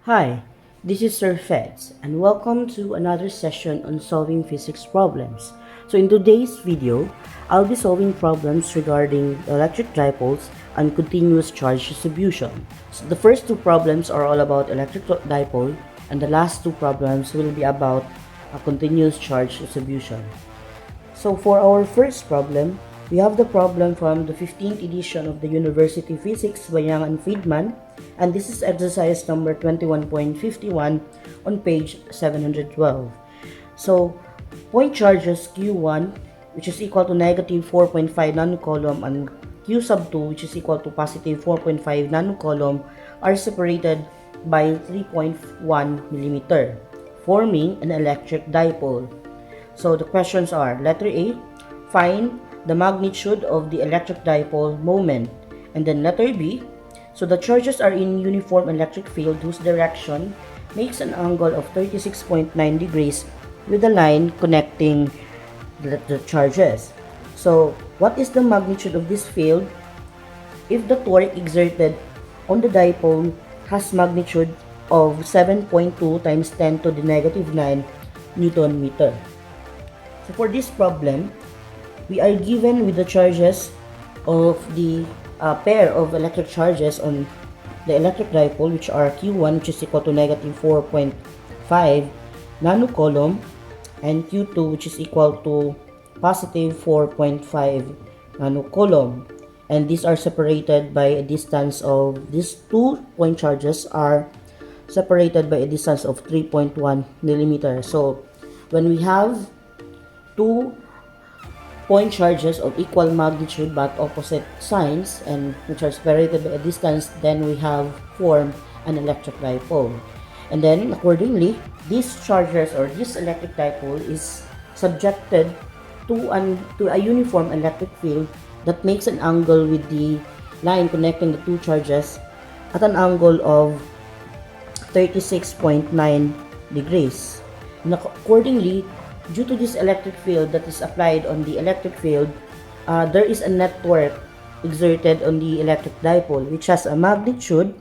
Hi, this is Sir Feds, and welcome to another session on solving physics problems. So in today's video, I'll be solving problems regarding electric dipoles and continuous charge distribution. So the first two problems are all about electric dipole, and the last two problems will be about a continuous charge distribution. So for our first problem, we have the problem from the 15th edition of the University Physics by Young and Friedman, and this is exercise number 21.51 on page 712. So point charges Q1, which is equal to negative 4.5 nanocoulomb, and Q sub 2, which is equal to positive 4.5 nanocoulomb, are separated by 3.1 millimeter, forming an electric dipole. So the questions are: letter A, find the magnitude of the electric dipole moment. And then letter B, so the charges are in uniform electric field whose direction makes an angle of 36.9 degrees with the line connecting the charges. So what is the magnitude of this field if the torque exerted on the dipole has magnitude of 7.2 times 10 to the negative 9 Newton meter? So for this problem, we are given with the charges of the pair of electric charges on the electric dipole, which are Q1, which is equal to negative 4.5 nanocoulomb, and Q2, which is equal to positive 4.5 nanocoulomb. And these are separated by a distance of, these 2 point charges are separated by a distance of 3.1 millimeter. So when we have 2 point charges of equal magnitude but opposite signs and which are separated by a distance, then we have formed an electric dipole. And then accordingly, these charges or this electric dipole is subjected to a uniform electric field that makes an angle with the line connecting the two charges at an angle of 36.9 degrees. And accordingly, due to this electric field that is applied on the electric field, there is a net torque exerted on the electric dipole, which has a magnitude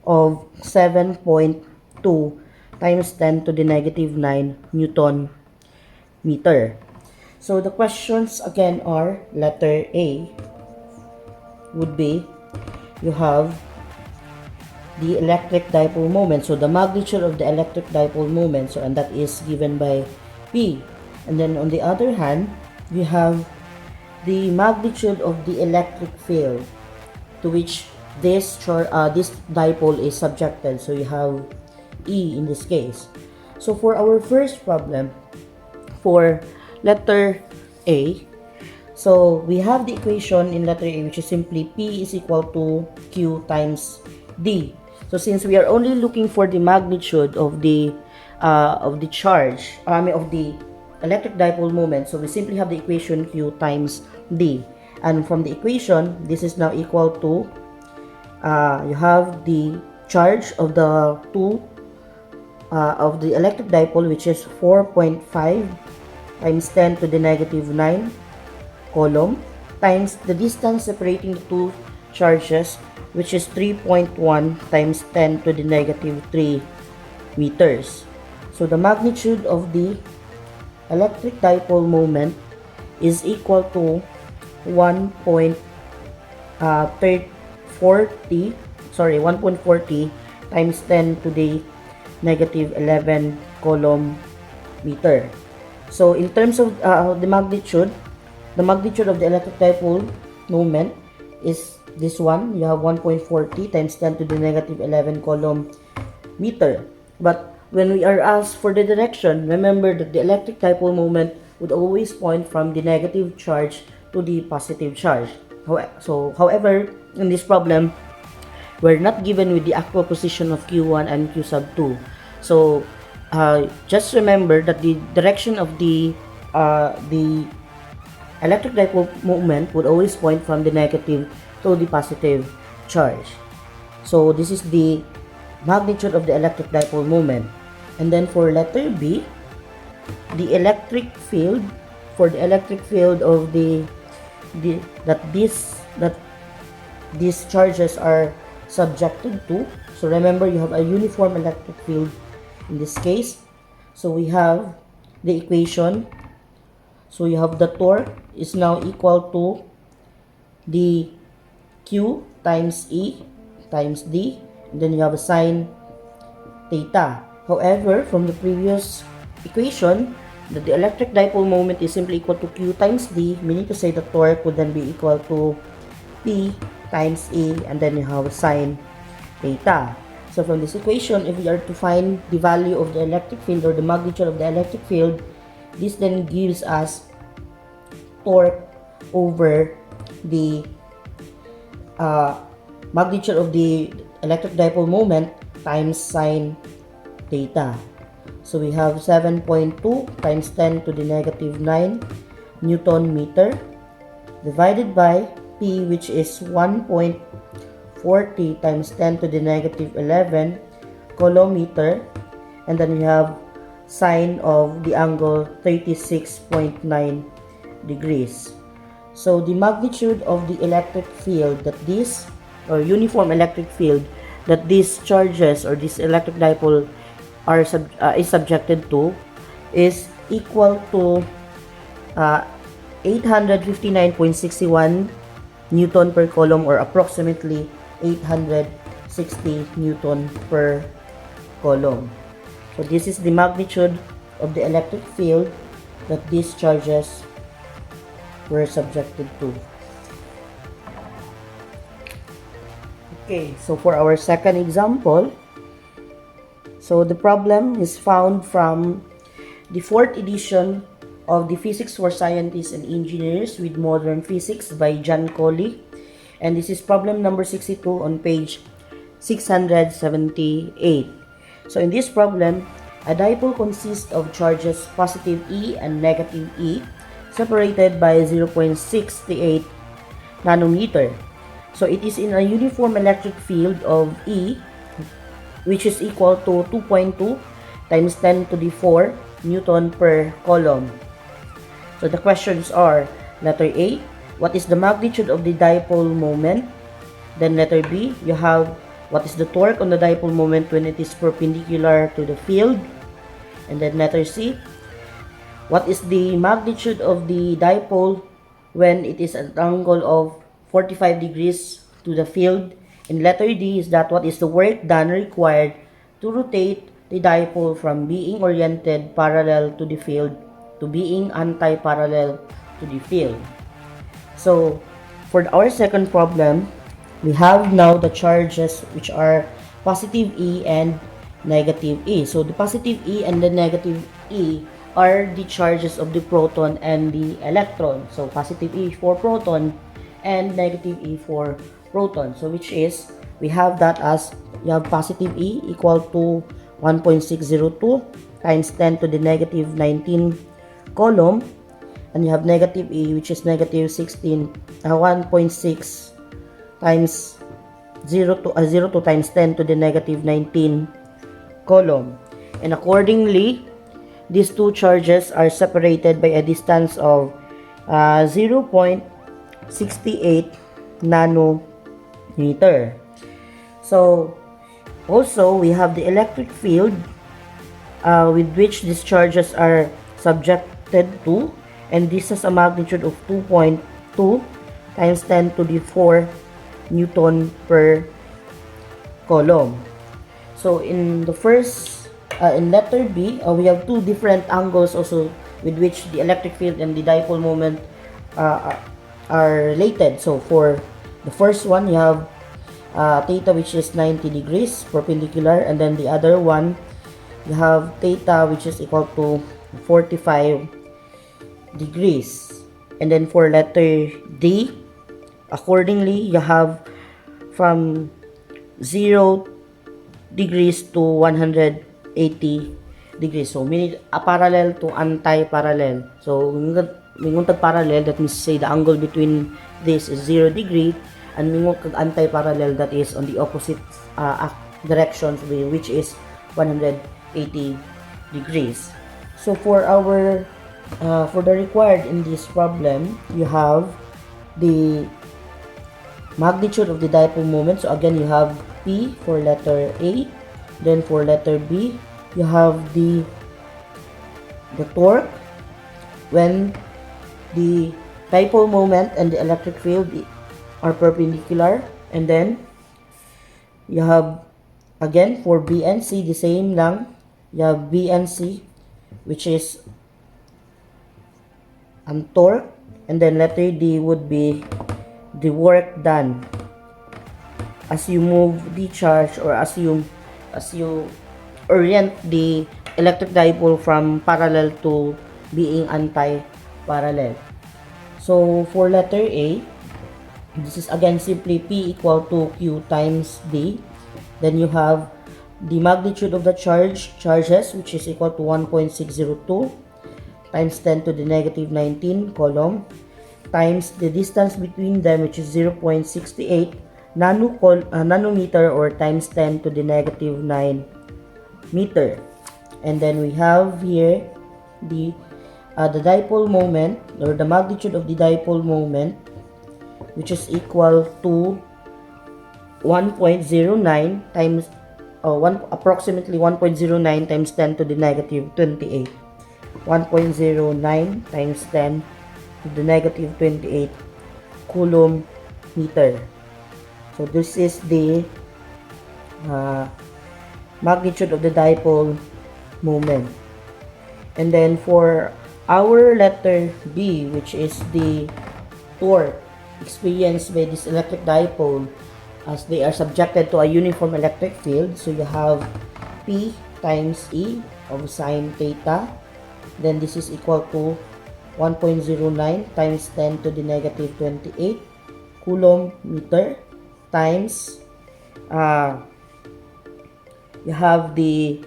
of 7.2 times 10 to the negative 9 Newton meter. So the questions again are: letter A would be, you have the electric dipole moment, so the magnitude of the electric dipole moment, so and that is given by P. And then on the other hand, we have the magnitude of the electric field to which this dipole is subjected, so you have E in this case. So for our first problem, for letter A, so we have the equation in letter A, which is simply P is equal to Q times D. So since we are only looking for the magnitude of the charge, of the electric dipole moment, so we simply have the equation Q times D. And from the equation, this is now equal to, you have the charge of the electric dipole, which is 4.5 times 10 to the negative 9 coulomb, times the distance separating the two charges, which is 3.1 times 10 to the negative 3 meters. So the magnitude of the electric dipole moment is equal to 1.40 times 10 to the negative 11 coulomb meter. So in terms of the magnitude of the electric dipole moment is this one. You have 1.40 times 10 to the negative 11 coulomb meter. But when we are asked for the direction, remember that the electric dipole moment would always point from the negative charge to the positive charge. However, in this problem, we're not given with the actual position of Q1 and Q sub 2. So just remember that the direction of the electric dipole moment would always point from the negative to the positive charge. So this is the magnitude of the electric dipole moment. And then for letter B, the electric field, for the electric field of that these charges are subjected to. So remember, you have a uniform electric field in this case. So we have the equation. So you have the torque is now equal to the Q times E times D. And then you have a sine theta. However, from the previous equation, that the electric dipole moment is simply equal to Q times D, meaning to say the torque would then be equal to P times E, and then you have a sine theta. So from this equation, if we are to find the value of the electric field or the magnitude of the electric field, this then gives us torque over the magnitude of the electric dipole moment times sine theta. So we have 7.2 times 10 to the negative 9 Newton meter divided by P, which is 1.40 times 10 to the negative 11 coulometer, and then we have sine of the angle 36.9 degrees. So the magnitude of the electric field that this, or uniform electric field that these charges or this electric dipole is subjected to is equal to 859.61 Newton per coulomb, or approximately 860 Newton per coulomb. So this is the magnitude of the electric field that these charges were subjected to. Okay, so for our second example, so the problem is found from the 4th edition of the Physics for Scientists and Engineers with Modern Physics by John Colley, and this is problem number 62 on page 678. So in this problem, a dipole consists of charges positive E and negative E separated by 0.68 nanometer. So it is in a uniform electric field of E, which is equal to 2.2 times 10 to the 4 Newton per coulomb. So the questions are: letter A, what is the magnitude of the dipole moment? Then letter B, you have what is the torque on the dipole moment when it is perpendicular to the field? And then letter C, what is the magnitude of the dipole when it is at an angle of 45 degrees to the field? And letter D is that what is the work done required to rotate the dipole from being oriented parallel to the field to being anti-parallel to the field. So for our second problem, we have now the charges which are positive E and negative E. So the positive E and the negative E are the charges of the proton and the electron. So positive E for proton and negative E for proton. So which is, we have that as, you have positive E equal to 1.602 times 10 to the negative 19 coulomb, and you have negative E, which is negative 1.6 times 02 times 10 to the negative 19 coulomb. And accordingly, these two charges are separated by a distance of 0.68 nanometer. So also we have the electric field with which these charges are subjected to, and this has a magnitude of 2.2 times 10 to the 4 Newton per coulomb. So in the first, in letter B, we have two different angles also with which the electric field and the dipole moment are related. So for the first one, you have theta, which is 90 degrees perpendicular, and then the other one, you have theta, which is equal to 45 degrees. And then for letter D, accordingly, you have from 0 degrees to 180 degrees. So, meaning parallel to anti-parallel. So, mingon tag-parallel, that means say the angle between this is 0 degree, and mingon anti-parallel, that is on the opposite directions, which is 180 degrees. So, for our for the required in this problem, you have the magnitude of the dipole moment. So again, you have P for letter A. Then for letter B, you have the torque when the dipole moment and the electric field are perpendicular. And then you have again for B and C the same lang. You have B and C, which is torque, and then letter D would be the work done as you move the charge, or as you orient the electric dipole from parallel to being anti-parallel. So for letter A, this is again simply P equal to Q times D. Then you have the magnitude of the charges, which is equal to 1.602 times 10 to the negative 19 coulomb, times the distance between them, which is 0.68 nanometer, or times 10 to the negative 9 meter. And then we have here the dipole moment, or the magnitude of the dipole moment, which is equal to 1.09 times approximately 1.09 times 10 to the negative 28. 1.09 times 10 to the negative 28 coulomb meter. So this is the magnitude of the dipole moment. And then for our letter B, which is the torque experienced by this electric dipole as they are subjected to a uniform electric field. So you have P times E of sine theta. Then this is equal to 1.09 times 10 to the negative 28 coulomb meter, times you have the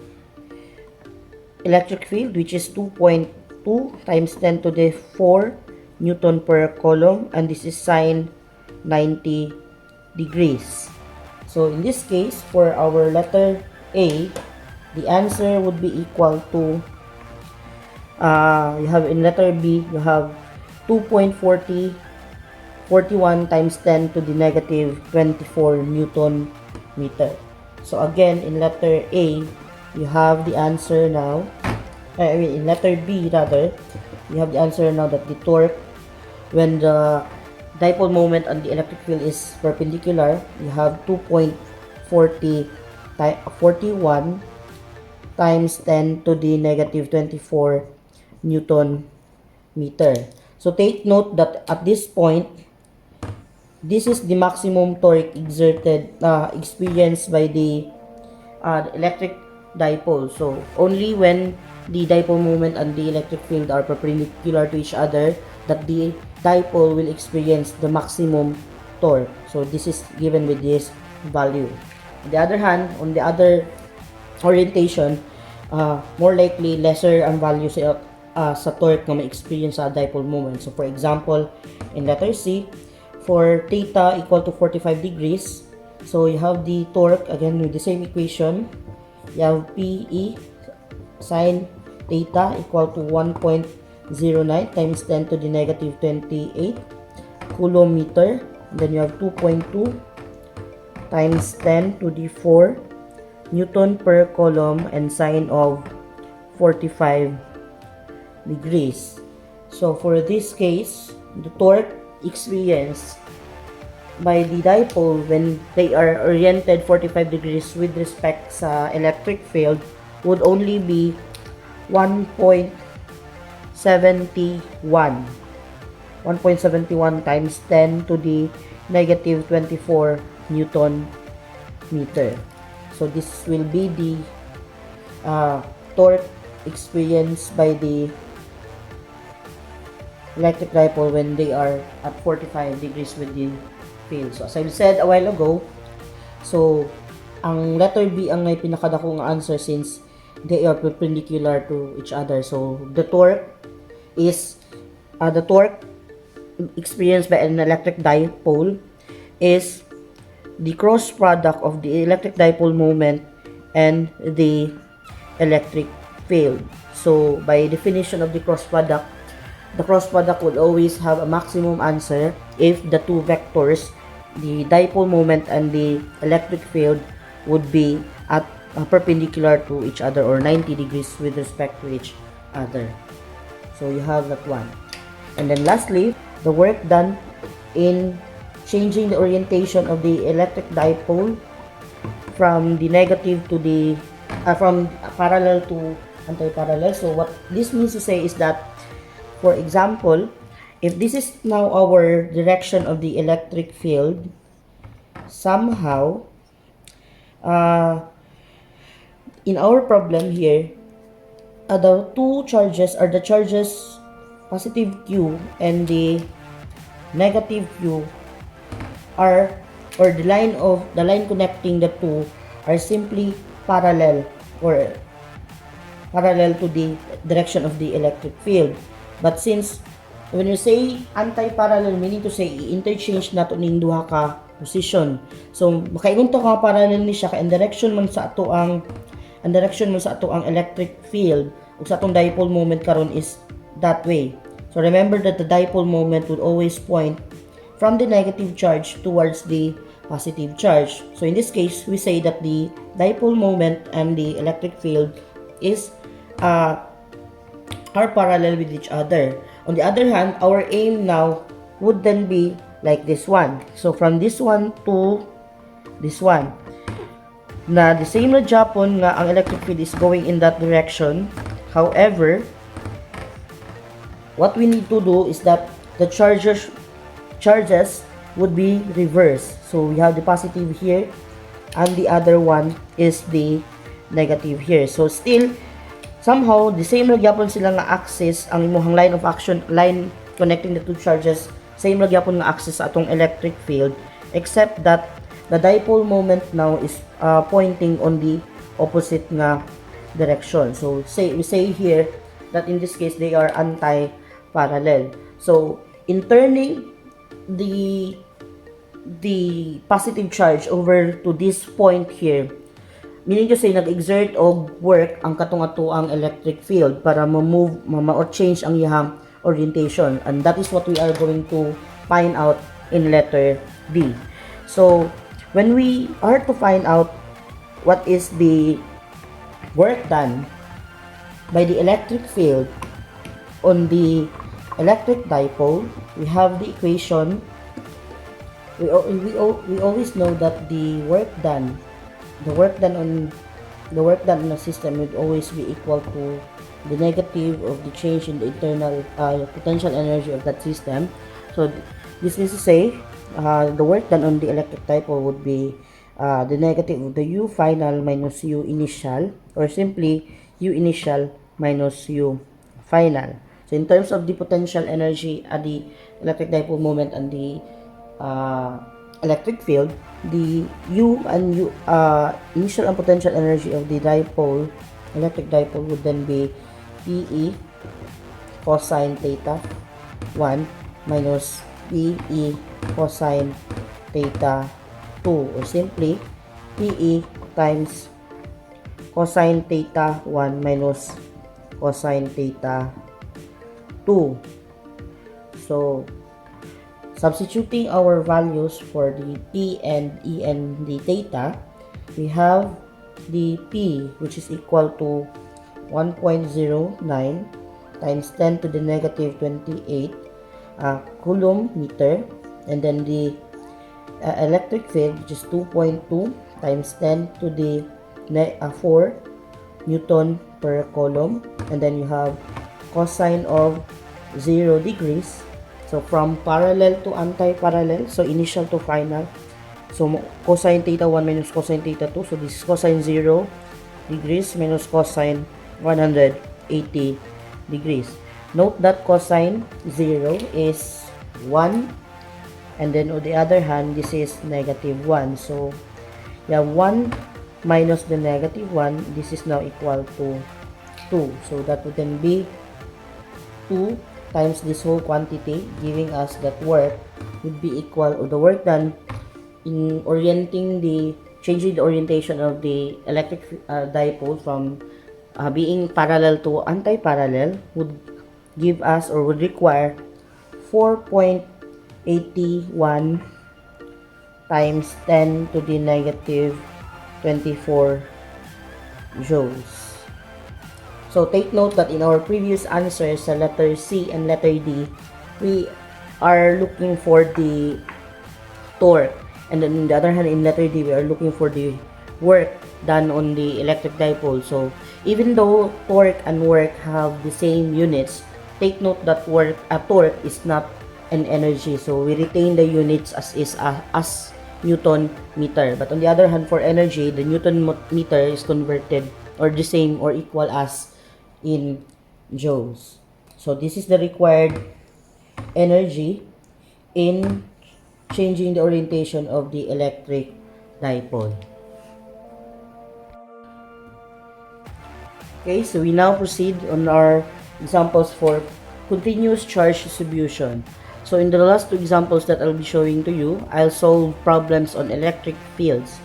electric field, which is 2.2 times 10 to the 4 Newton per coulomb, and this is sine 90 degrees. So in this case, for our letter A, the answer would be equal to you have in letter B, you have 2.41 times 10 to the negative 24 Newton meter. So again, in letter A, you have the answer now. In letter B rather, you have the answer now that the torque when the dipole moment on the electric field is perpendicular, you have 2.41 times 10 to the negative 24 Newton meter. So take note that at this point, this is the maximum torque exerted experienced by the electric dipole. So only when the dipole moment and the electric field are perpendicular to each other that the dipole will experience the maximum torque. So this is given with this value. On the other hand, on the other orientation, more likely lesser ang value sa torque na ma-experience sa dipole moment. So for example, in letter C, for theta equal to 45 degrees, so you have the torque again with the same equation. You have PE sine theta equal to 1.09 times 10 to the negative 28 coulomb meter. Then you have 2.2 times 10 to the 4 Newton per coulomb, and sine of 45 degrees. So for this case, the torque experienced by the dipole when they are oriented 45 degrees with respect sa electric field would only be 1.71 times 10 to the negative 24 Newton meter. So this will be the torque experienced by the electric dipole when they are at 45 degrees with the field. So as I said a while ago, so ang letter B ang may pinakadakong answer since they are perpendicular to each other. So the torque is the torque experienced by an electric dipole is the cross product of the electric dipole moment and the electric field. So by definition of the cross product would always have a maximum answer if the two vectors the dipole moment and the electric field would be at perpendicular to each other, or 90 degrees with respect to each other. So you have that one. And then lastly, the work done in changing the orientation of the electric dipole from the negative to the from parallel to anti-parallel. So what this means to say is that, for example, if this is now our direction of the electric field, somehow in our problem here, the two charges are the charges positive Q and the negative Q are, or the line connecting the two are simply parallel, or parallel to the direction of the electric field. But since when you say anti-parallel, meaning to say i-interchange nato ning duha ka position. So makaingon to ka parallel ni siya, kay ang direction man sa ato ang electric field ug sa atong dipole moment karon is that way. So remember that the dipole moment would always point from the negative charge towards the positive charge. So in this case, we say that the dipole moment and the electric field is are parallel with each other. On the other hand, our aim now would then be like this one. So from this one to this one, na the same na Japon nga ang electric field is going in that direction. However, what we need to do is that the charges would be reversed. So we have the positive here and the other one is the negative here. So still somehow the same ra gyapon sila nga axis, ang imong line of action, line connecting the two charges, same ra gyapon nga axis sa atong electric field, except that the dipole moment now is pointing on the opposite nga direction. So we say here that in this case they are anti-parallel. So in turning the positive charge over to this point here, meaning to say nag-exert og work ang katong ato ang electric field para or change ang iyang orientation, and that is what we are going to find out in letter B. So when we are to find out what is the work done by the electric field on the electric dipole, we have the equation. We always know that the work done on a system would always be equal to the negative of the change in the internal potential energy of that system. So this is to say the work done on the electric dipole would be the negative of the U final minus U initial, or simply U initial minus U final. So in terms of the potential energy at the electric dipole moment and the electric field, the U and initial and potential energy of the electric dipole would then be PE cosine theta 1 minus PE cosine theta 2, or simply PE times cosine theta 1 minus cosine theta 2. So substituting our values for the P and E and the theta, we have the P, which is equal to 1.09 times 10 to the negative 28 coulomb meter, and then the electric field, which is 2.2 times 10 to the 4 Newton per coulomb, and then you have cosine of 0 degrees. So from parallel to anti-parallel, so initial to final. So cosine theta 1 minus cosine theta 2. So this is cosine 0 degrees minus cosine 180 degrees. Note that cosine 0 is 1, and then on the other hand, this is negative 1. So you have 1 minus the negative 1. This is now equal to 2. So that would then be 2 times this whole quantity, giving us that work would be equal, or the work done in changing the orientation of the electric dipole from being parallel to anti-parallel would give us, or would require 4.81 times 10 to the negative 24 joules. So take note that in our previous answers sa letter C and letter D, we are looking for the torque. And then on the other hand, in letter D, we are looking for the work done on the electric dipole. So even though torque and work have the same units, take note that torque is not an energy. So we retain the units as is as Newton meter. But on the other hand, for energy, the Newton meter is converted or the same or equal as in joules. So this is the required energy in changing the orientation of the electric dipole. Okay, so we now proceed on our examples for continuous charge distribution. So in the last two examples that I'll be showing to you, I'll solve problems on electric fields.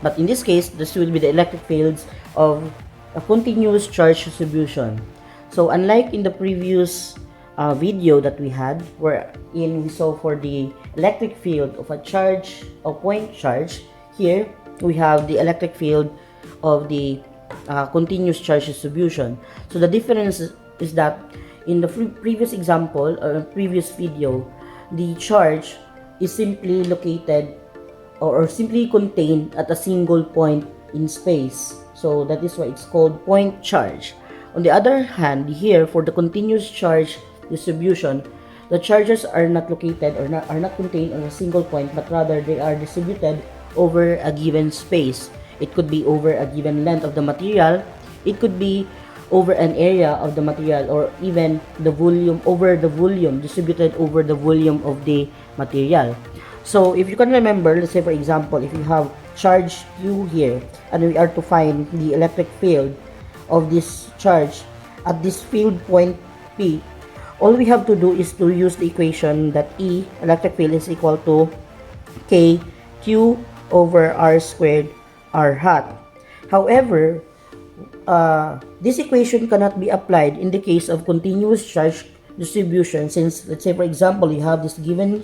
But in this case, this will be the electric fields of a continuous charge distribution. So unlike in the previous video that we had, wherein we saw for the electric field of a point charge, here we have the electric field of the continuous charge distribution. So the difference is that in the previous example or previous video, the charge is simply located or simply contained at a single point in space. So that is why it's called point charge. On the other hand, here for the continuous charge distribution, the charges are not located or are not contained on a single point, but rather they are distributed over a given space. It could be over a given length of the material, it could be over an area of the material, or even the volume, distributed over the volume of the material. So if you can remember, let's say for example, if you have charge Q here and we are to find the electric field of this charge at this field point P, all we have to do is to use the equation that E, electric field, is equal to K Q over R squared R hat. However, this equation cannot be applied in the case of continuous charge distribution, since let's say for example you have this given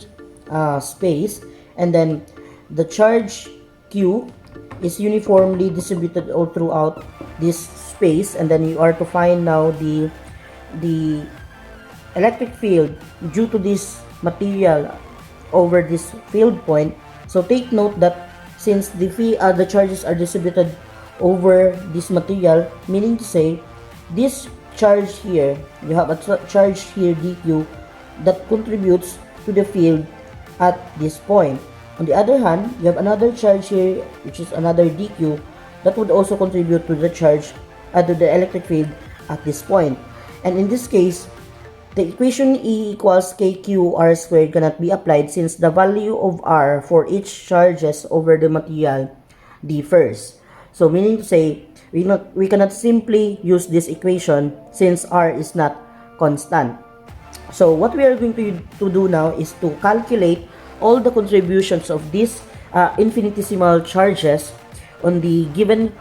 space and then the charge Q is uniformly distributed all throughout this space, and then you are to find now the electric field due to this material over this field point. So take note that since the charges are distributed over this material, meaning to say this charge here, you have a charge here dq that contributes to the field at this point. On the other hand, you have another charge here which is another dq that would also contribute to the charge to the electric field at this point. And in this case, the equation E equals KQ R squared cannot be applied since the value of R for each charges over the material differs. So meaning to say, we cannot simply use this equation since R is not constant. So what we are going to do now is to calculate all the contributions of these infinitesimal charges on the given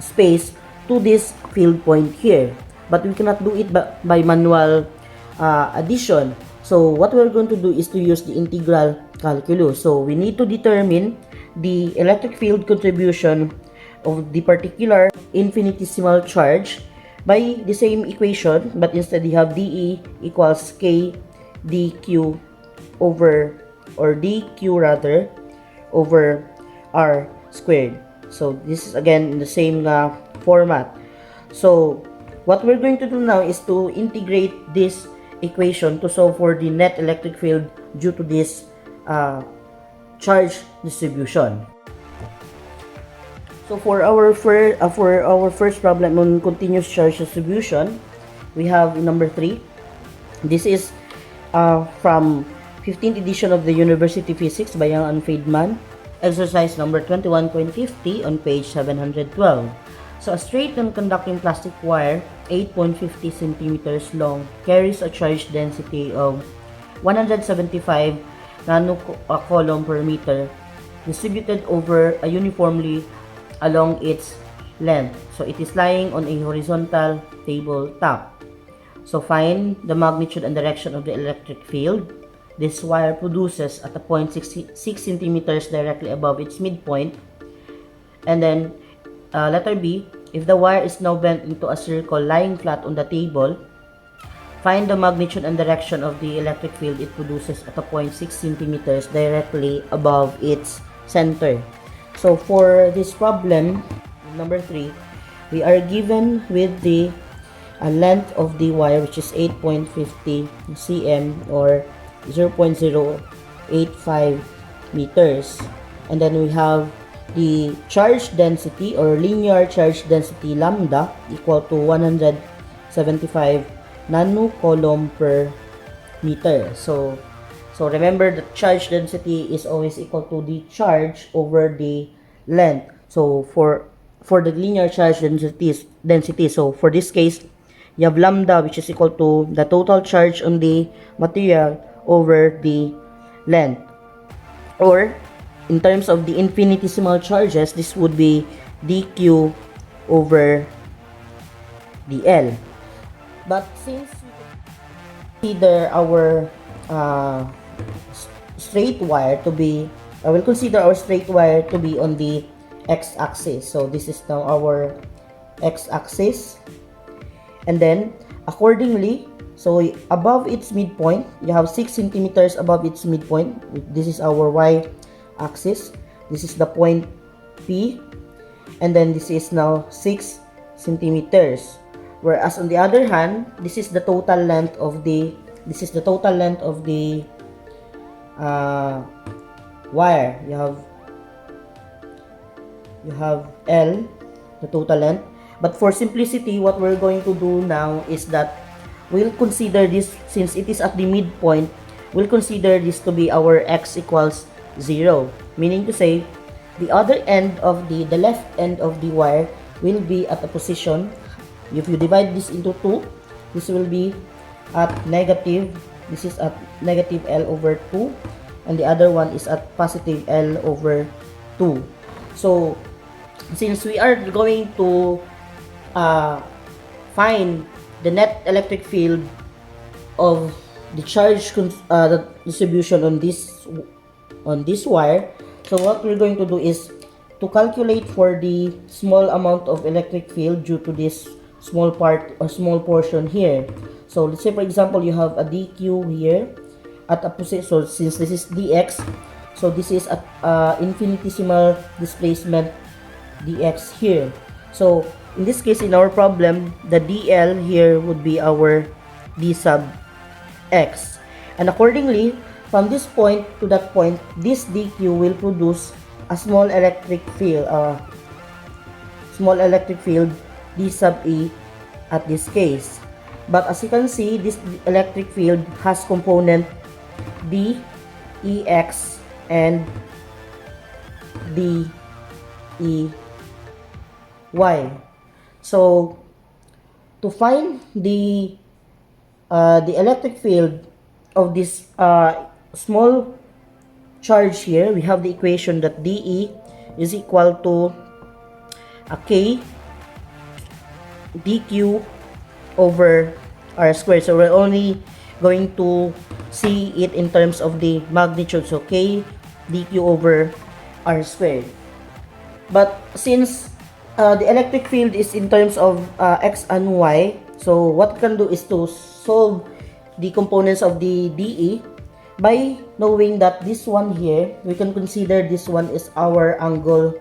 space to this field point here. But we cannot do it by manual addition. So what we're going to do is to use the integral calculus. So we need to determine the electric field contribution of the particular infinitesimal charge by the same equation, but instead you have dE equals K dQ over, or dQ rather, over R squared. So this is again in the same format. So what we're going to do now is to integrate this equation to solve for the net electric field due to this charge distribution. So for our first problem on continuous charge distribution, we have number 3. This is from 15th edition of the University Physics by Young and Friedman, exercise number 21.50 on page 712. So a straight non-conducting plastic wire 8.50 centimeters long carries a charge density of 175 nanocoulomb per meter distributed over a uniformly along its length. So it is lying on a horizontal tabletop. So find the magnitude and direction of the electric field. this wire produces at a point 6 centimeters directly above its midpoint. And then letter B, if the wire is now bent into a circle lying flat on the table, find the magnitude and direction of the electric field it produces at a point 6 centimeters directly above its center. So for this problem, number 3, we are given with the length of the wire, which is 8.50 cm or 0.085 meters. And then we have the charge density or linear charge density lambda equal to 175 nanocoulomb per meter. So remember that charge density is always equal to the charge over the length. So for the linear charge density, so for this case, you have lambda, which is equal to the total charge on the material over the length. Or in terms of the infinitesimal charges, this would be dq over dl. But since we consider our straight wire to be, I will consider our straight wire to be on the x-axis. So this is now our x-axis. And then accordingly, so above its midpoint, you have 6 centimeters above its midpoint. This is our y-axis. This is the point P. And then this is now 6 centimeters. Whereas on the other hand, this is the total length of the wire. You have L, the total length. But for simplicity, what we're going to do now is that we'll consider this, since it is at the midpoint, we'll consider this to be our x equals 0. Meaning to say, the other end of the left end of the wire will be at a position. If you divide this into 2, this will be at negative, this is at negative L over 2, and the other one is at positive L over 2. So, since we are going to find the net electric field of the charge the distribution on this wire, so what we're going to do is to calculate for the small amount of electric field due to this small part or small portion here. So let's say for example you have a dq here at a position. So since this is dx, so this is at infinitesimal displacement dx here. So in this case, in our problem, the dl here would be our d sub x, and accordingly from this point to that point, this dq will produce a small electric field d sub e at this case. But as you can see, this electric field has component d, ex, and d, e, y. So to find the electric field of this small charge here, we have the equation that dE is equal to a k dq over r squared. So we're only going to see it in terms of the magnitude, so k dq over r squared. But since the electric field is in terms of x and y, so what we can do is to solve the components of the dE by knowing that this one here, we can consider this one is our angle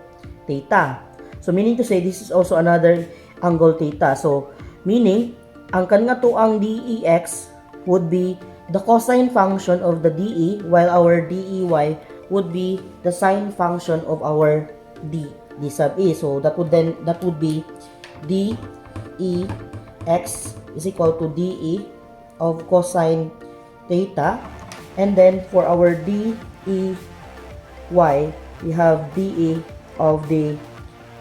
theta. So meaning to say, this is also another angle theta. So meaning, ang kanya to ang dex would be the cosine function of the dE, while our dEy would be the sine function of our d sub e. So that would be dex is equal to dE of cosine theta, and then for our dEy we have dE of the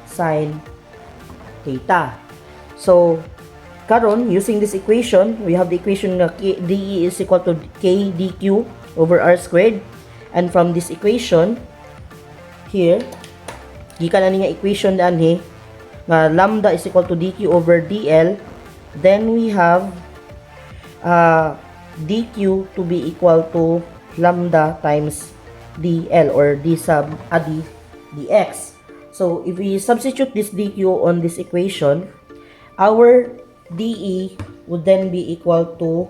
sine theta. So karon, using this equation, we have the equation na dE is equal to k dq over r squared, and from this equation here, gikan na nga equation danhi nga lambda is equal to dq over dl, then we have dq to be equal to lambda times dl or d sub d dx. So if we substitute this dq on this equation, our dE would then be equal to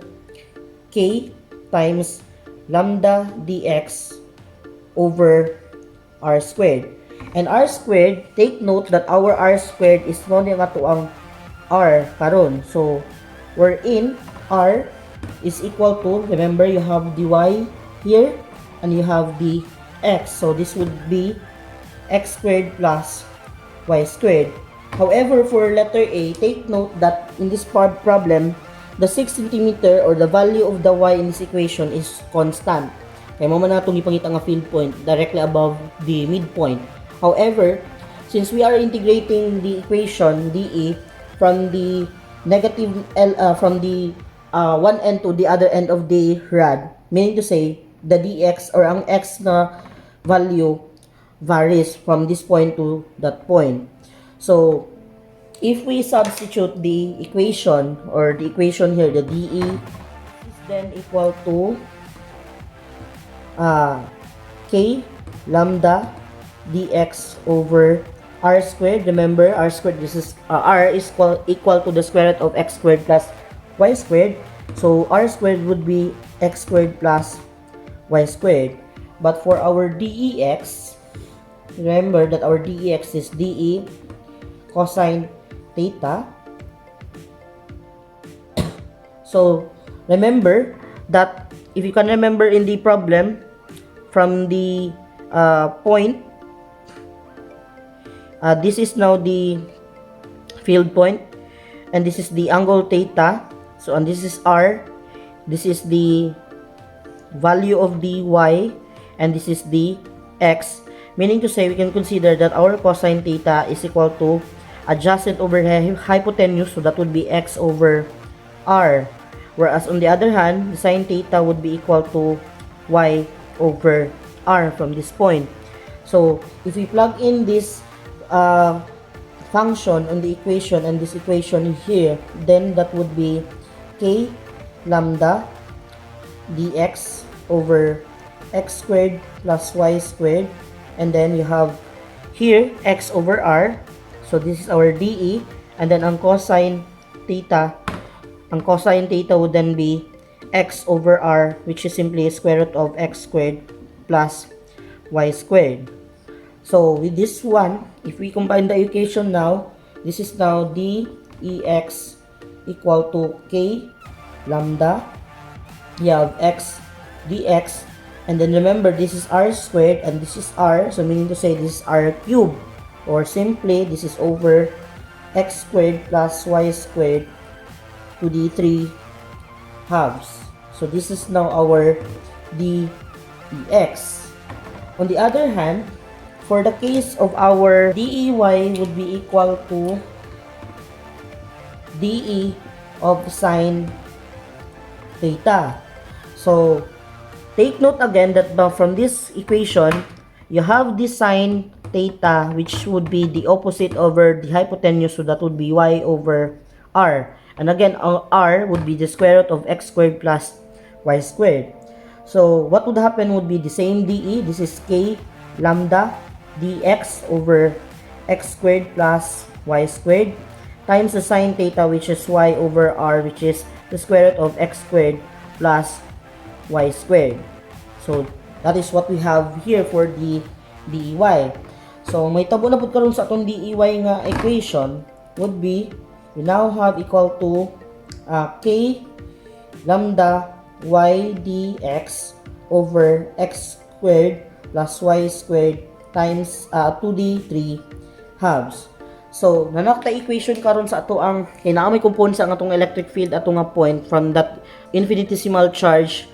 k times lambda dx over r squared. And r squared, take note that our r squared is mo nga to ang r karon. So wherein r is equal to, remember you have dy here and you have the x. So this would be x squared plus y squared. However, for letter A, take note that in this problem, the 6 cm or the value of the y in this equation is constant. Kaya mo man natong ipangita nga field point directly above the midpoint. However, since we are integrating the equation dE from the negative from the one end to the other end of the rod, meaning to say the dx or ang x na value varies from this point to that point. So if we substitute the equation or the equation here, the dE is then equal to k lambda dx over r squared. Remember, r squared, this is r is equal to the square root of x squared plus y squared. So r squared would be x squared plus y squared. But for our dEx, remember that our dEx is dE cosine theta. So remember that if you can remember in the problem, from the point, this is now the field point and this is the angle theta. So and this is r, this is the value of the y, and this is the x, meaning to say we can consider that our cosine theta is equal to adjacent over hypotenuse, so that would be x over r, whereas on the other hand, the sine theta would be equal to y over r from this point. So if we plug in this function on the equation and this equation here, then that would be k lambda dx over x squared plus y squared, and then you have here x over r. So this is our dE, and then ang cosine theta would then be x over r, which is simply square root of x squared plus y squared. So with this one, if we combine the equation now, this is now dEx equal to k lambda, you have x dx, and then remember this is r squared and this is r, so meaning to say this is r cubed, or simply this is over x squared plus y squared to the 3 halves. So this is now our dEx. On the other hand, for the case of our dEy would be equal to dE of sine theta. So take note again that from this equation, you have the sine theta, which would be the opposite over the hypotenuse, so that would be y over r. And again, r would be the square root of x squared plus y squared. So what would happen would be the same dE. This is k lambda dx over x squared plus y squared times the sine theta, which is y over r, which is the square root of x squared plus y squared. So that is what we have here for the dEy. So may tabo na pud karon sa atong dEy nga equation would be, we now have equal to k lambda y dx over x squared plus y squared times 2d 3 halves. So nanakta equation karon sa ato ang kinaamay components ang atong electric field ato nga point from that infinitesimal charge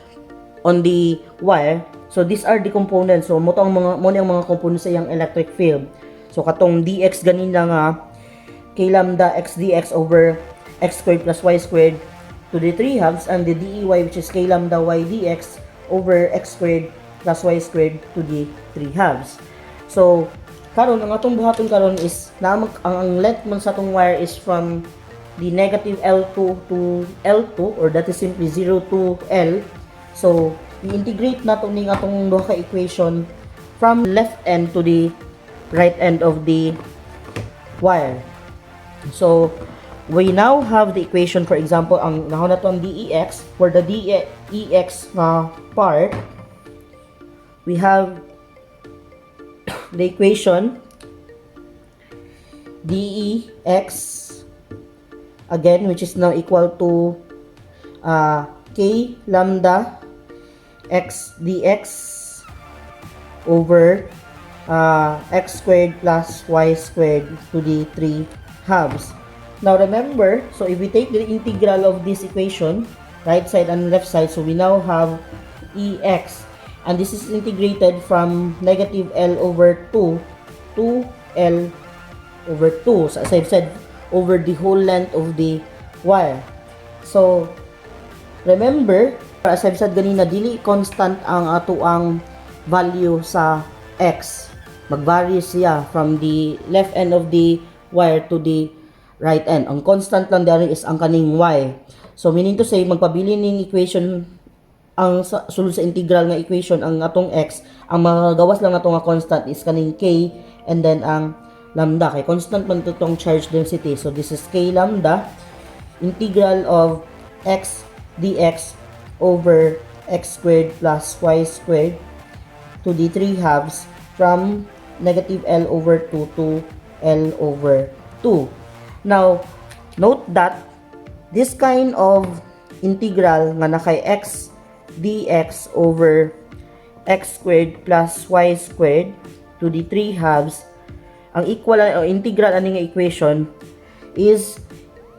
on the wire. So these are the components. So mo ang mga components sa iyang electric field. So katong dx ganina nga k lambda x dx over x squared plus y squared to the 3 halves, and the dEy, which is k lambda y dx over x squared plus y squared to the 3 halves. So karon ang atong buhaton karon is ang length man sa atong wire is from the negative L2 to L2, or that is simply 0 to L. So i-integrate nato ning atong duha ka equation from left end to the right end of the wire. So we now have the equation. For example, ang nahon nato ang DEX. For the DEX part, we have the equation DEX again, which is now equal to K lambda x dx over x squared plus y squared to the 3 halves. Now remember, so if we take the integral of this equation, right side and left side, so we now have EX, and this is integrated from negative L over 2 to L over 2. So as I've said, over the whole length of the wire. So remember, as I've said ganina, dili constant ang ato ang value sa X. Mag-vary siya from the left end of the wire to the right end. Ang constant lang dari is ang kaning Y. So meaning to say, magpabili ning equation, ang sulod sa integral nga equation ang atong X, ang magawas lang nato nga constant is kaning K, and then ang lambda, kay constant man itong charge density. So this is K lambda, integral of x dx over x squared plus y squared to the 3 halves from negative L over 2 to L over 2. Now, note that this kind of integral nga na kay x dx over x squared plus y squared to the 3 halves, ang equal o integral ani nga equation is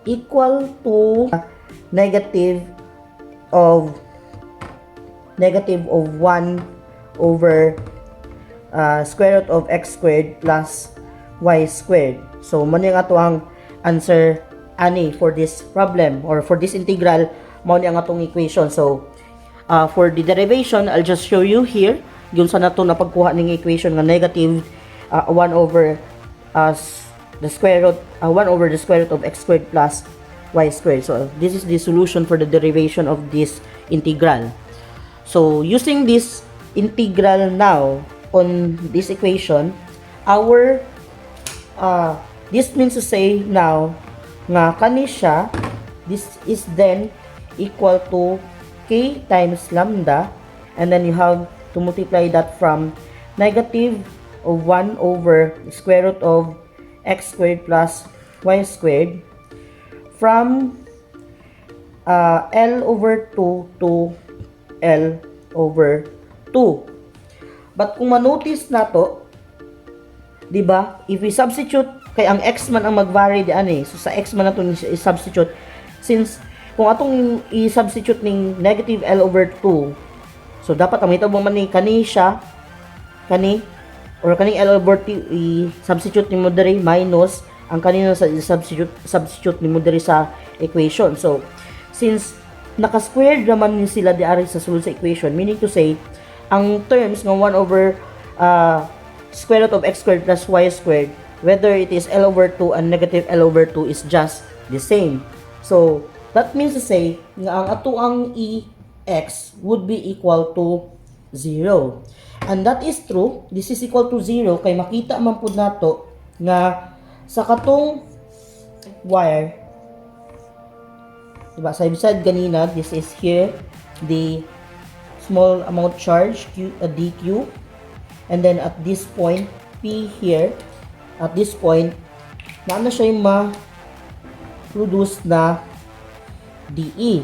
equal to negative of 1 over square root of x squared plus y squared. So mo ni nga to ang answer ani for this problem, or for this integral, mo ni ang atong equation. So for the derivation, I'll just show you here yung sa nato na pagkuha ning equation nga negative 1 over the square root 1 over the square root of x squared plus y squared. So this is the solution for the derivation of this integral. So using this integral now on this equation, our this means to say now nga kani siya, this is then equal to k times lambda, and then you have to multiply that from negative of 1 over square root of x squared plus y squared from L over 2 to L over 2. But kung manotice na to, di ba, if we substitute, kay ang x man ang mag-vary di ani, so sa x man nato i-substitute, since kung atong i-substitute ning negative L over 2, so dapat ang hitabo man ni kani siya, kani or kaning L over 2 i-substitute ni mo diri minus ang kanina sa substitute ni mo diri sa equation. So since naka-squared naman ni sila diari sa sulod sa equation, meaning to say ang terms ng 1 over square root of x squared plus y squared, whether it is L over 2 and negative L over 2, is just the same. So that means to say nga ang ato ang EX would be equal to 0. And that is true. This is equal to 0 kay makita man pud nato nga sa katong wire, diba, sa said ganina, this is here the small amount charge dq, and then at this point P here, at this point na siya yung ma-produce na DE,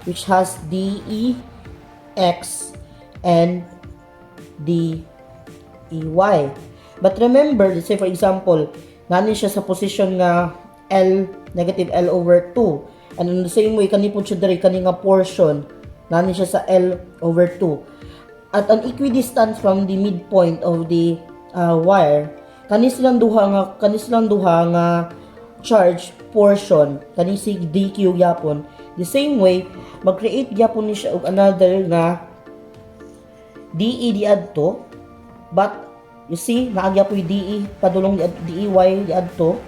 which has DE X and DEY. But remember, let's say for example, nani siya sa position nga L, negative L over 2. And in the same way, kanipon siya dari kaninga portion, nani siya sa L over 2. At an equidistant from the midpoint of the wire, kanis lang duha nga charge portion, kanisi DQ yapon. The same way, mag-create yapon ni siya og another nga DE diadto, but you see, naagya po yung DE padulong DEY diadto.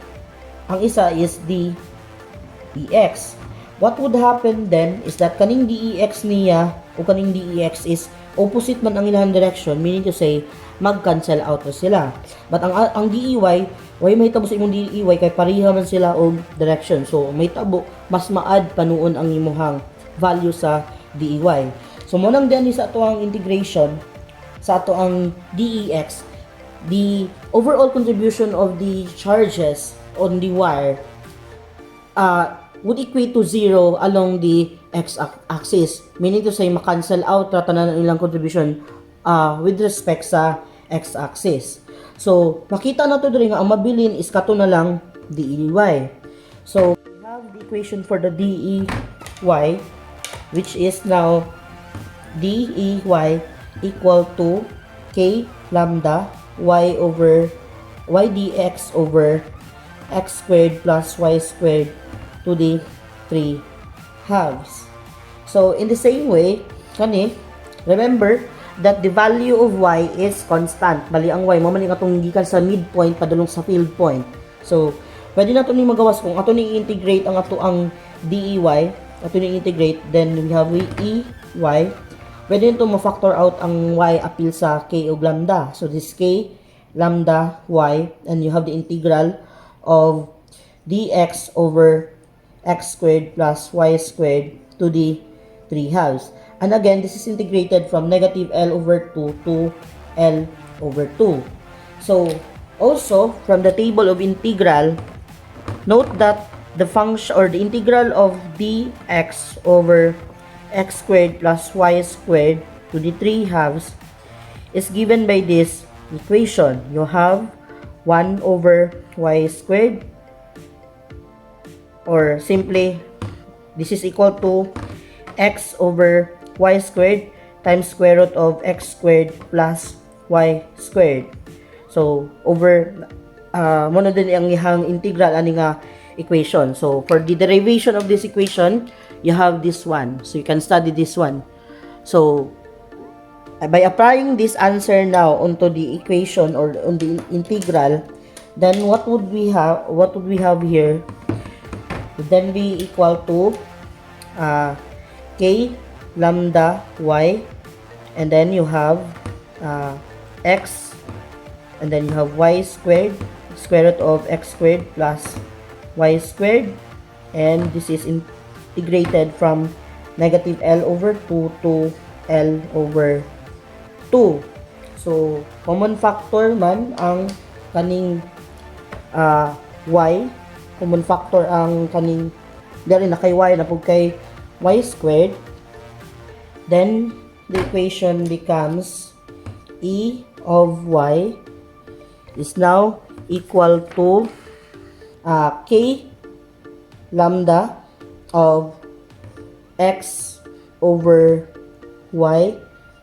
Ang isa is DEX. What would happen then is that kaning DEX niya o kaning DEX is opposite man ang ilang direction, meaning to say mag-cancel out na sila. But ang DEY, way may tabo sa imong DEY kay pareha man sila og direction. So may tabo mas ma-add panuon ang imong value sa DEY. So mo nang diyan sa ato ang integration sa ato ang DEX, the overall contribution of the charges on the wire would equate to 0 along the x-axis. Meaning to say, ma-cancel out ratanan ng ilang contribution with respect sa x-axis. So, makita na to diri nga ang mabilin is kato na lang DEY. So, we have the equation for the DEY, which is now DEY equal to K lambda y dx over x squared plus y squared to the 3 halves. So, in the same way, remember that the value of y is constant. Bali, ang y, mamali nga itong gikan sa midpoint padulong sa field point. So, pwede na ito ni magawas kung ato ni integrate ang ato ang DEY, ato ni integrate, then we have EY. Pwede nito ma-factor out ang y appeal sa k o lambda. So, this k lambda y, and you have the integral of dx over x squared plus y squared to the 3 halves. And again, this is integrated from negative L over 2 to L over 2. So, also, from the table of integral, note that the function or the integral of dx over x squared plus y squared to the 3 halves is given by this equation. You have 1 over y squared, or simply this is equal to x over y squared times square root of x squared plus y squared. So over mo na din ang ihang integral ani nga equation. So for the derivation of this equation, you have this one, so you can study this one. So by applying this answer now onto the equation or on the integral, then what would we have here? Then be equal to k lambda y, and then you have x, and then you have y squared, square root of x squared plus y squared, and this is integrated from negative L over 2 to L over 2. So common factor man ang kaning y, common factor ang kaning dali na kay y na pug kay y squared, then the equation becomes e of y is now equal to k lambda of x over y,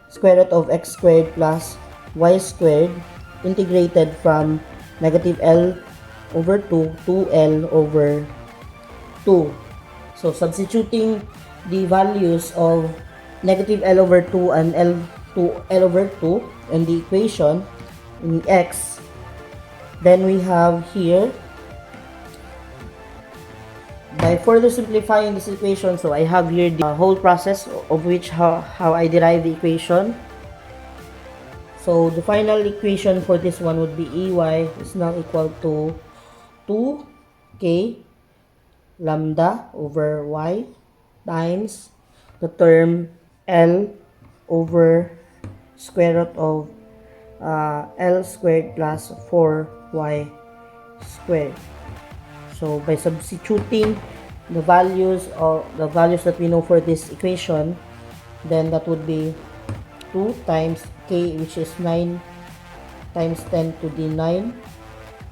square root of x squared plus y squared, integrated from negative L over 2 to L over 2. So substituting the values of negative L over 2 and L over 2 in the equation in x, then we have here, by further simplifying this equation, so I have here the whole process of which how I derive the equation. So the final equation for this one would be EY is now equal to 2k lambda over y times the term L over square root of L squared plus 4y squared. So by substituting the values that we know for this equation, then that would be 2 times k, which is 9 times 10 to the 9,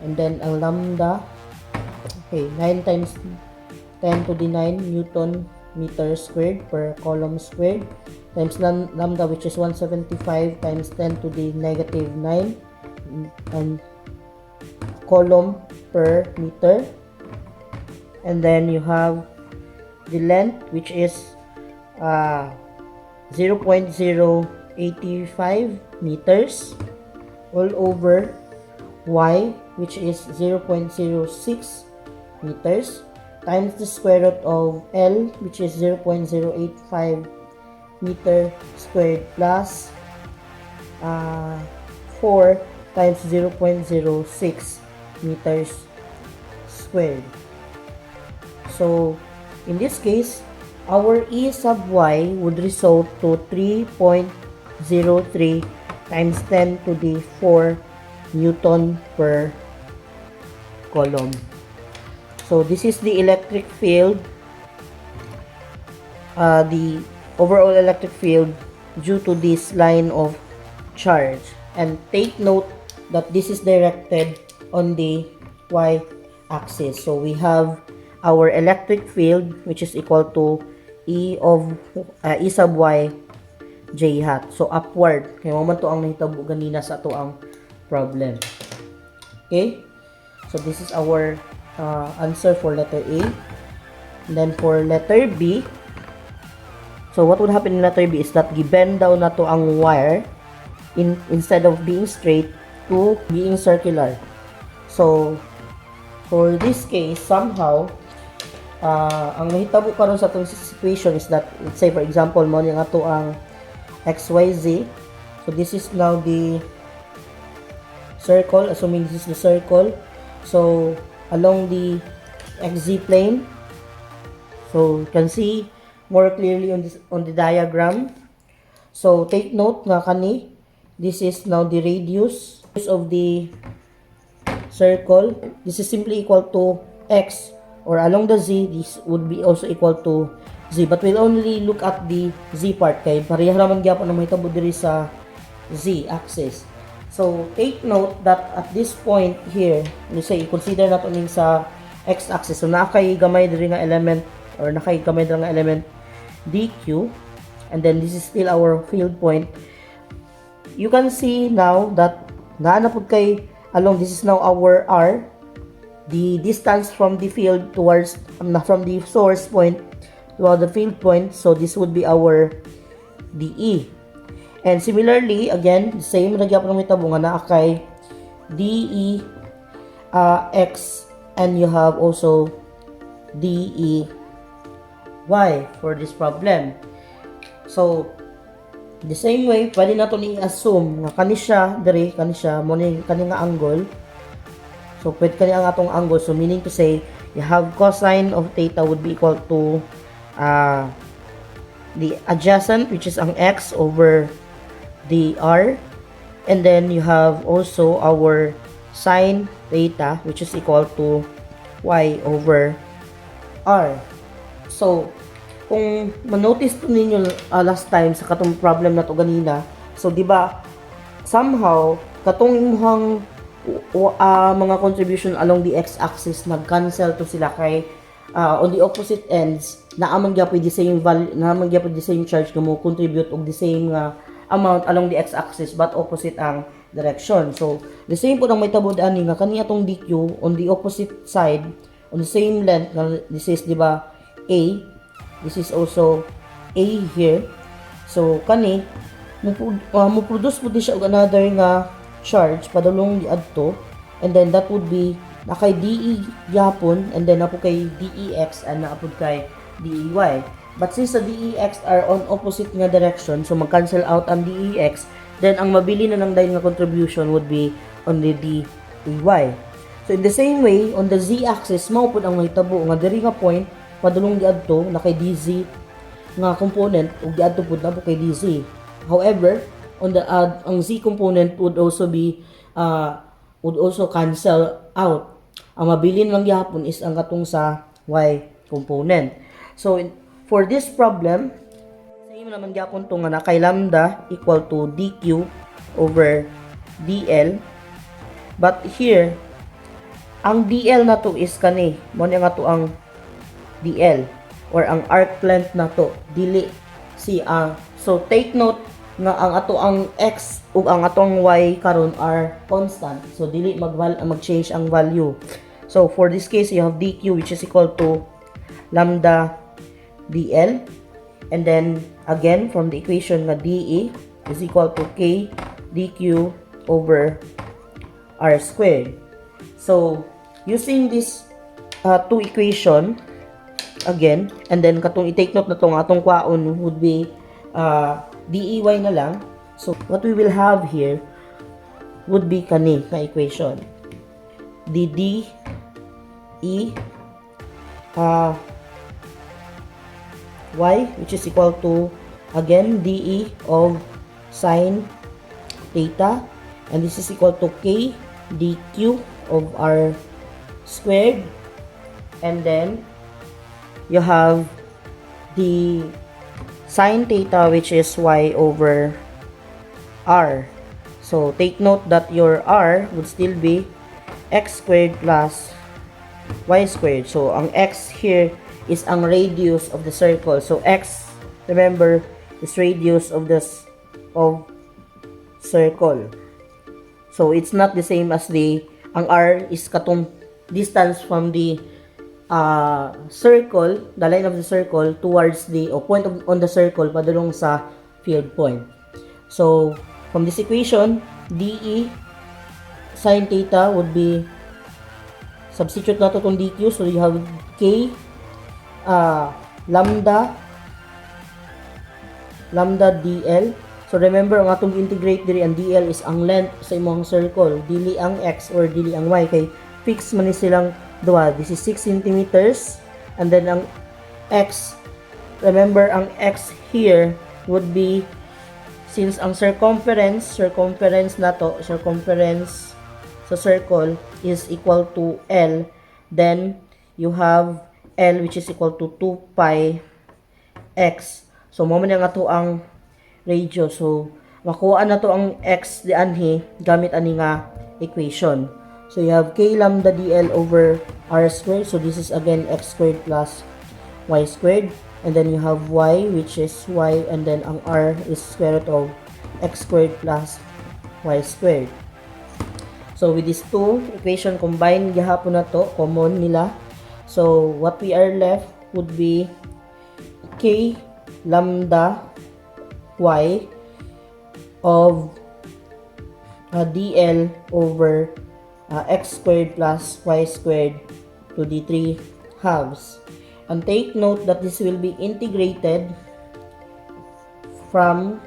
and then ang lambda, okay, 9 times 10 to the 9 Newton meter squared per column squared, times lambda, which is 175 times 10 to the negative 9 and column per meter, and then you have the length, which is 0.085 meters, all over y, which is 0.06 meters, times the square root of L, which is 0.085 meter squared plus 4 times 0.06 meters squared. So, in this case, our E sub y would result to 3.03 times 10 to the 4 Newton per coulomb. So, this is the electric field, the overall electric field due to this line of charge. And take note that this is directed on the y-axis. So, we have our electric field which is equal to E sub y j hat. So, upward. Kaya mo man to ang nahitabo ganina sa ato ang problem. Okay? So, this is our answer for letter A. And then, for letter B, so what would happen in letter B is that gi-bend down na to ang wire instead of being straight to being circular. So, for this case, somehow, ang mahitabo karon sa itong situation is that, let's say for example, mo yung ato ang XYZ. So, this is now the circle, assuming this is the circle. So, along the XZ plane, so you can see more clearly on the diagram. So, take note nga kani, this is now the radius of the circle. This is simply equal to x, or along the z, this would be also equal to z. But we'll only look at the z part kay pareha naman gyapon ang mahitabo diri sa z axis. So, take note that at this point here, let's say, i-consider nato ning sa x axis. So, nakay gamay diri nga element, or nakay gamay diri nga element dq, and then this is still our field point. You can see now that naanapod kay along, this is now our R, the distance from the field towards from the source point to the field point. So this would be our DE. And similarly, again, same nagyapon ng mitabo nga naa kay DE X, and you have also DE Y for this problem. So, the same way, pwede nato ni assume nga kani siya mo ni kani nga angle. So, pwede kani ang atong angle. So, meaning to say, you have cosine of theta would be equal to the adjacent, which is ang x over the r. And then, you have also our sine theta, which is equal to y over r. So, kung ma-notice po ninyo last time sa katong problem na to ganina, so di ba somehow katong imuhang mga contribution along the x-axis nag-cancel to sila kay on the opposite ends naamang gyapon the same value, naamang gyapon the same charge nga mo contribute og the same amount along the x-axis but opposite ang direction. So the same po nang may tabod ani nga kani atong dq on the opposite side on the same length nga this is di ba a. This is also A here. So, kani, mo produce po di siya og another nga charge padulong di adto. And then, that would be na kay DE yapon, and then na po kay DEX, and na po kay DEY. But since the DEX are on opposite nga direction, so mag-cancel out ang DEX, then ang mabili na ng dahil nga contribution would be on the DEY. So, in the same way, on the Z-axis, mao po ang mahitabo nga diri nga point, padulong diadto na kay DZ nga component ug diadto pud na po kay DZ. However, on the ang Z component would also cancel out. Ang mabilin lang gyapon is ang katong sa Y component. So for this problem, same naman gyapon to nga na kay lambda equal to dq over dl. But here, ang dl na to is kani mo nga to ang DL or ang arc length na to dili si so take note nga ang ato ang x ug ang atong y karon are constant, so dili mag-change ang value. So for this case you have dq which is equal to lambda dl, and then again from the equation nga de is equal to k dq over r squared. So using this two equation again, and then katong i-take note na tong atong kwaon would be DEY na lang. So, what we will have here would be kani na equation. DD E y, which is equal to, again, DE of sine theta, and this is equal to K dQ of R squared, and then you have the sine theta, which is y over R. So take note that your R would still be x squared plus y squared. So ang x here is ang radius of the circle. So x, remember, is radius of the circle. So it's not the same as ang R is katong distance from the circle, the line of the circle towards the point on the circle padulong sa field point. So from this equation, DE sine theta would be, substitute nato itong DQ, so you have K lambda DL. So remember, ang atong integrate diri, ang DL is ang length sa imong circle, dili ang x or dili ang y, kay fix man ni silang duha. This is 6 centimeters, and then ang x, remember, ang x here would be, since ang circumference nato, circumference sa circle is equal to L, then you have L, which is equal to 2 pi x. So mo man nga to ang radio. So makuha na to ang x di anhi gamit ani nga equation. So you have K lambda DL over R squared. So this is again x squared plus y squared, and then you have y, which is y, and then ang R is square root of x squared plus y squared. So with these two equation combined, gihapon na to, common nila. So what we are left would be K lambda y of DL over x squared plus y squared to the 3 halves. And take note that this will be integrated from,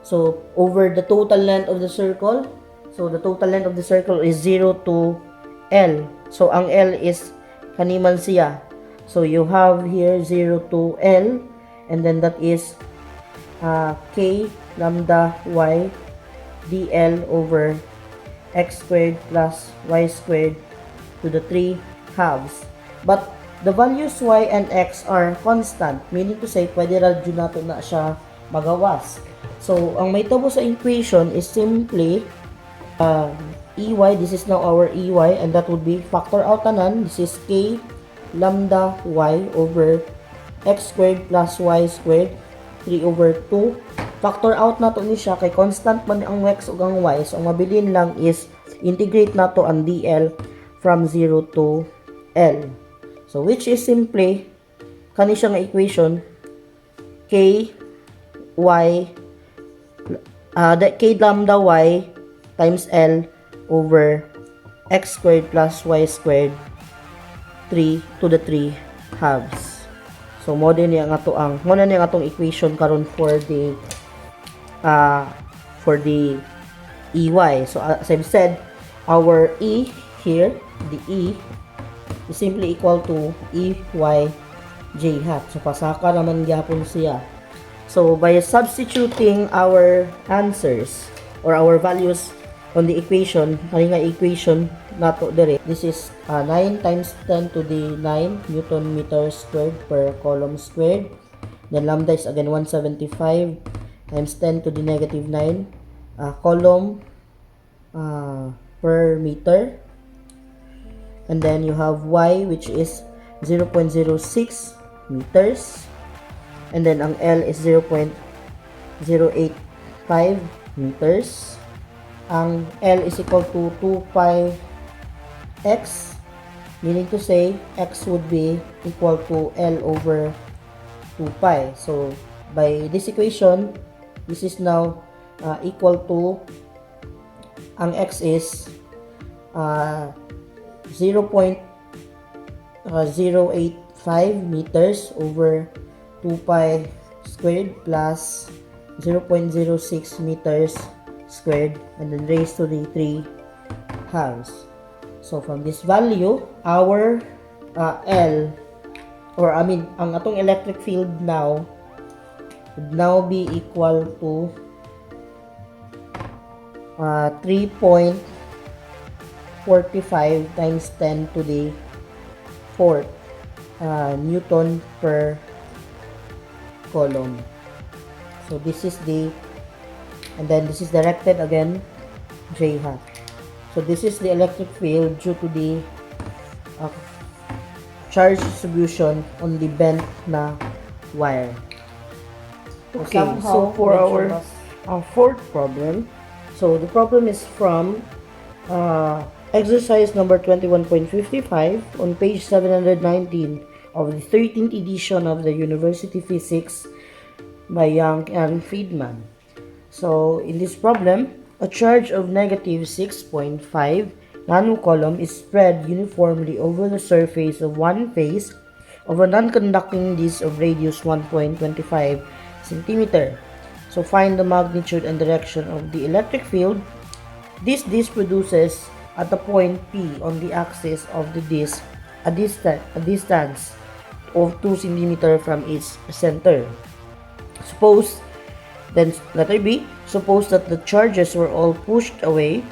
so over the total length of the circle. So the total length of the circle is 0 to L. So ang L is kaniman siya. So you have here 0 to L, and then that is K lambda y DL over x squared plus y squared to the 3 halves. But the values y and x are constant, meaning to say pwede ra jud nato na siya magawas. So ang may tabo sa equation is simply EY. This is now our EY, and that would be factor out tanan. This is K lambda y over x squared plus y squared 3 over 2. Factor out nato ni siya kay constant man ang x ug ang y. So ang mabilin lang is integrate nato ang DL from 0 to L. So which is simply kani siya nga equation K y K lambda y times L over x squared plus y squared 3 to the 3 halves. So mo din yang ato ang atong equation karon for the EY. So as I've said, our E here, the E is simply equal to EY j hat. So pasaka naman gyapon siya. So by substituting our answers or our values on the equation, kani nga equation nato dire, this is 9 times 10 to the 9 Newton meter squared per column squared. Then lambda is again 175 times 10 to the negative 9 column per meter. And then you have y, which is 0.06 meters. And then ang L is 0.085 meters. Ang L is equal to 2 pi x, meaning to say x would be equal to L over 2 pi. So by this equation, this is now equal to, ang x is 0.085 meters over 2 pi squared plus 0.06 meters squared, and then raised to the 3 halves. So from this value, our L, or ang atong electric field now would now be equal to 3.45 times 10 to the 4th Newton per coulomb. So this is and then this is directed again J hat. So this is the electric field due to the charge distribution on the bent na wire. Okay, so for our fourth problem, so the problem is from exercise number 21.55 on page 719 of the 13th edition of the University Physics by Young and Friedman. So in this problem, a charge of negative 6.5 nanocoulomb is spread uniformly over the surface of one face of a non-conducting disc of radius 1.25 centimeter. So find the magnitude and direction of the electric field this disc produces at the point P on the axis of the disc, a distance of 2 centimeter from its center. Letter B, suppose that the charges were all pushed away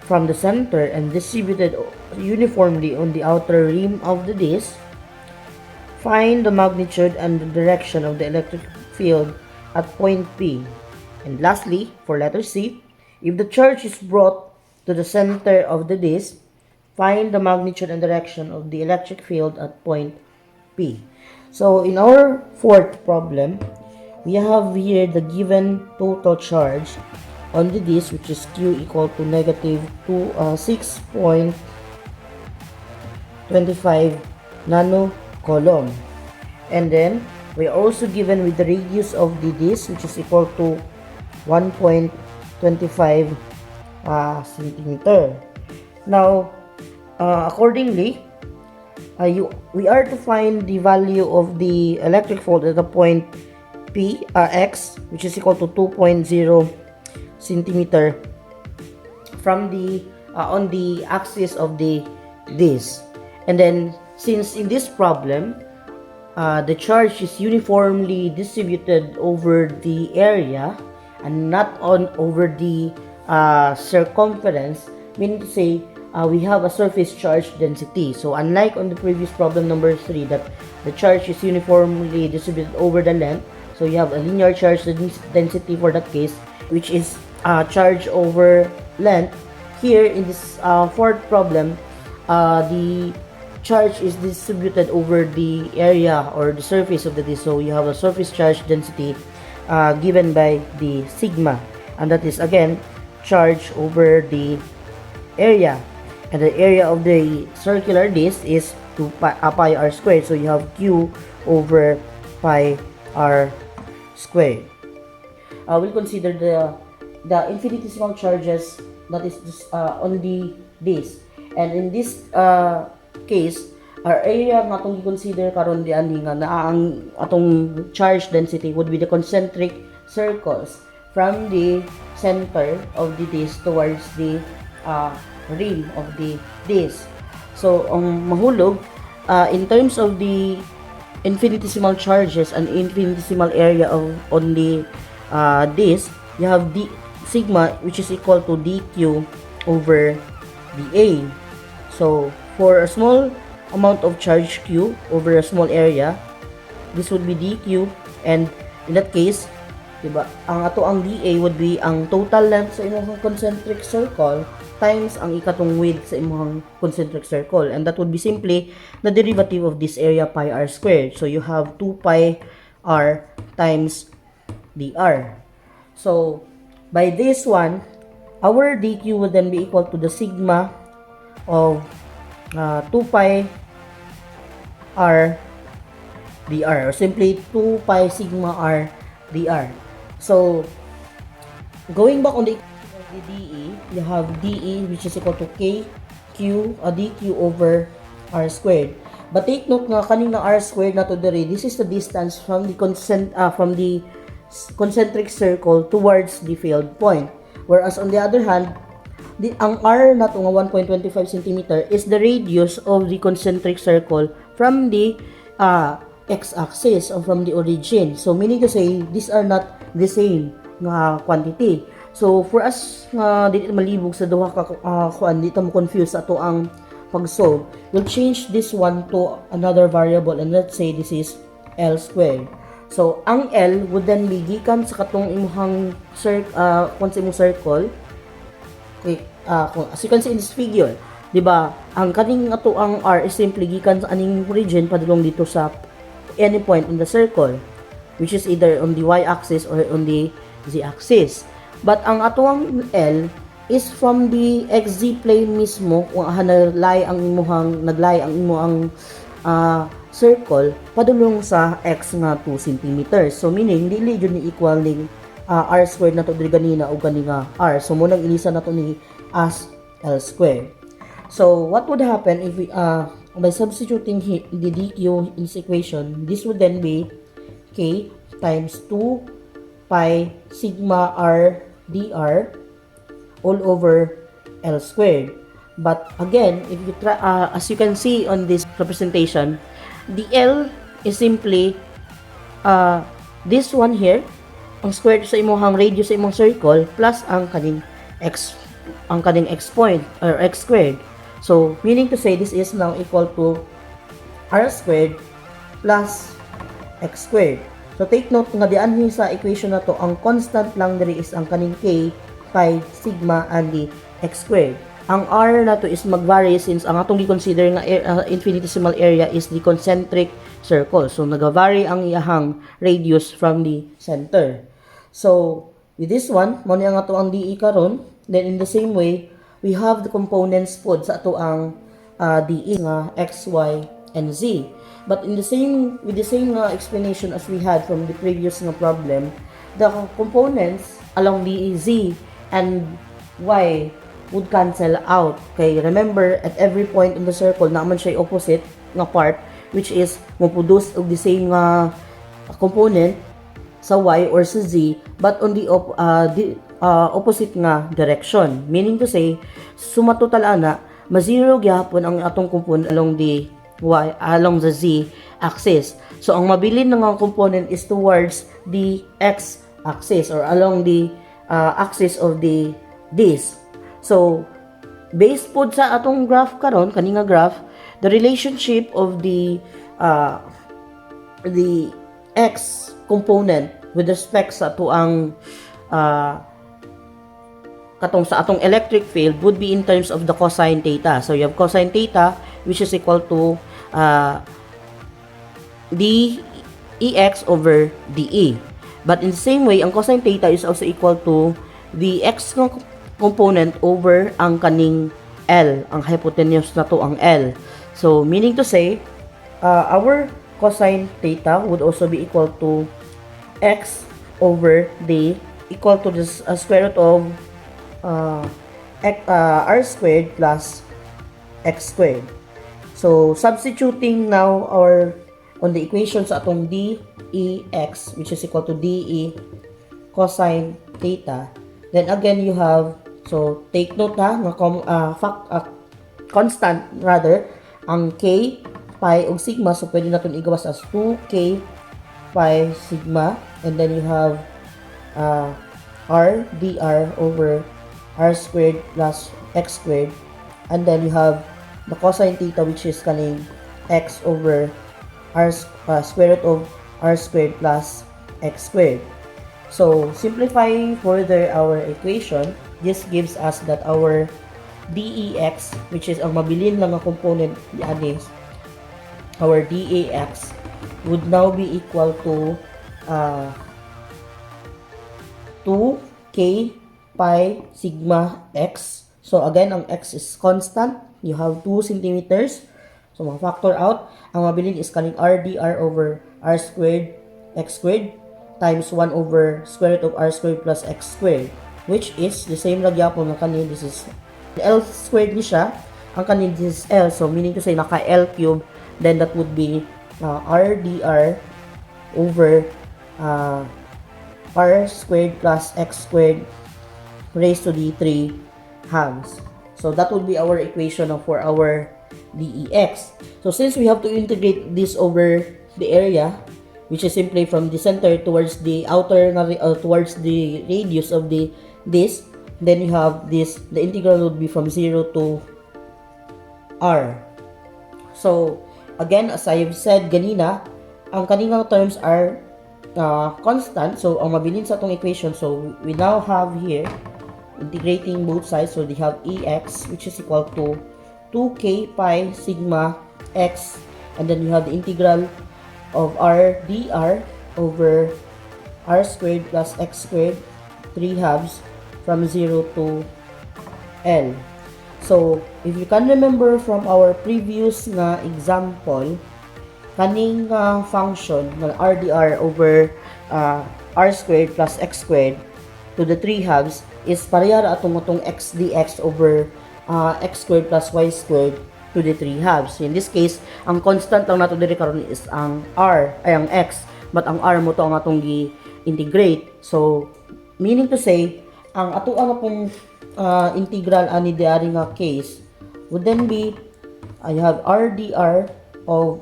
from the center and distributed uniformly on the outer rim of the disc. Find the magnitude and the direction of the electric field at point P. And lastly, for letter C, if the charge is brought to the center of the disc, find the magnitude and direction of the electric field at point P. So in our fourth problem, we have here the given total charge on the disc, which is Q equal to negative 6.25 nanocoulomb. And then we are also given with the radius of the disc, which is equal to 1.25 centimeter. Now, accordingly, we are to find the value of the electric field at the point P, X, which is equal to 2.0 centimeter from the on the axis of the disc. And then, since in this problem, the charge is uniformly distributed over the area and not over the circumference, meaning to say we have a surface charge density. So unlike on the previous problem number 3, that the charge is uniformly distributed over the length, so you have a linear charge density for that case, which is charge over length. Here in this fourth problem, the charge is distributed over the area or the surface of the disc. So you have a surface charge density given by the sigma, and that is again charge over the area, and the area of the circular disc is 2 pi r squared. So you have Q over pi r squared. We'll consider the infinitesimal charges that is on the disc, and in this case, our area nga itong i-consider karon di ani nga na ang atong charge density would be the concentric circles from the center of the disc towards the rim of the disc. So ang mahulog in terms of the infinitesimal charges and infinitesimal area on the disc, you have the sigma, which is equal to dq over dA. So for a small amount of charge q over a small area, this would be dq, and in that case, diba, ang dA would be ang total length sa imong concentric circle times ang ikatong width sa imong concentric circle, and that would be simply the derivative of this area pi r squared. So you have 2 pi r times dr. So by this one, our dq will then be equal to the sigma of 2 pi r dr, or simply 2 pi sigma r dr. So going back on the dE, you have dE which is equal to dq over r squared. But take note nga kaning na r squared na to diri, this is the distance from the concentric circle towards the failed point. Whereas on the other hand, ang r na to nga 1.25 cm is the radius of the concentric circle from the x-axis or from the origin. So meaning to say, these are not the same nga quantity. So for us nga dili malibog sa duha ka kuan, dito mo confuse ato ang pag-solve, we'll change this one to another variable and let's say this is L squared. So, ang L would then be gikan sa katong imuhang circle. Okay, as you can see in this figure, di ba? Ang kaning ato ang R is simply gikan sa aning origin padulong dito sa any point in the circle, which is either on the y-axis or on the z-axis. But ang ato ang L is from the XZ plane mismo kung naglahi ang imuhang circle padulong sa x nga 2 cm. So meaning dili jud ni equal ning r squared na to diri ganina o gani nga r. So mo nang ilisa nato ni as L squared. So what would happen if we by substituting the dq in this equation, this would then be k times 2 pi sigma r dr all over L squared. But again, if you try, as you can see on this representation, the L is simply this one here, ang squared sa imong radius sa imong circle plus ang kaning x point or x squared. So meaning to say this is now equal to r squared plus x squared. So take note nga dian sa equation na to, ang constant lang diri is ang kaning k pi sigma and the x squared. Ang r na to is mag-vary since ang atong gi-consider nga infinitesimal area is the concentric circle. So nag-vary ang iyahang radius from the center. So with this one, mo ni ang ato ang DE karon. Then in the same way, we have the components pod sa ato ang DE nga x, y, and z. But with the same explanation as we had from the previous nga problem, the components along the z and y would cancel out. Okay, remember at every point in the circle naman siya opposite nga part, which is mo-produce og the same component sa y or sa z but on the opposite nga direction. Meaning to say, sumatotal ana ma-zero gyapon ang atong component along the along the z axis. So ang mabilin nga component is towards the x axis or along the axis of the disk. So based pod sa atong graph karon, kani nga graph, the relationship of the x component with respect sa tuang katong sa atong electric field would be in terms of the cosine theta. So you have cosine theta which is equal to dEx over dE. But in the same way, ang cosine theta is also equal to the x component over ang kaning L, ang hypotenuse na to ang L. So meaning to say, our cosine theta would also be equal to x over the equal to the square root of r squared plus x squared. So substituting now on the equation sa atong dEx which is equal to dE cosine theta, then again you have, so take note ha, constant rather, ang k, pi, ug sigma, so pwede natin igawas as 2k pi sigma, and then you have r dr over r squared plus x squared, and then you have the cosine theta which is kaning x over r square root of r squared plus x squared. So simplifying further our equation, this gives us that our dEx, which is ang mabilin lang ang component ni our dAx would now be equal to 2k pi sigma x. So again, ang x is constant. You have 2 centimeters. So ma-factor out. Ang mabilin is kaning r dr over r squared x squared times 1 over square root of r squared plus x squared, which is the same lang yapon nga kanin. This is L squared ni siya. ang kanin is L. So, meaning to say, naka L cube, then that would be R dr over R squared plus X squared raised to the 3 halves. So, that would be our equation for our dEx. So, since we have to integrate this over the area, which is simply from the center towards the outer, towards the radius of this, then you have this, the integral would be from 0 to R. So, again, as I've said ganina, ang kaninang terms are constant. So, ang mabilin sa itong equation, so we now have here, integrating both sides, so they have Ex, which is equal to 2k pi sigma x, and then you have the integral of R dr over R squared plus X squared 3 halves from 0 to L. So, if you can remember from our previous nga example, kaning function ng R dr over R squared plus X squared to the 3 halves is pareha ra atong x dx over X squared plus Y squared to the 3 halves. So, in this case, ang constant lang nato diri karon is ang R, ay ang X, but ang R mo to ang atong gi-integrate. So, meaning to say, ang ato ang pong integral ani diari nga case would then be, I have R dr of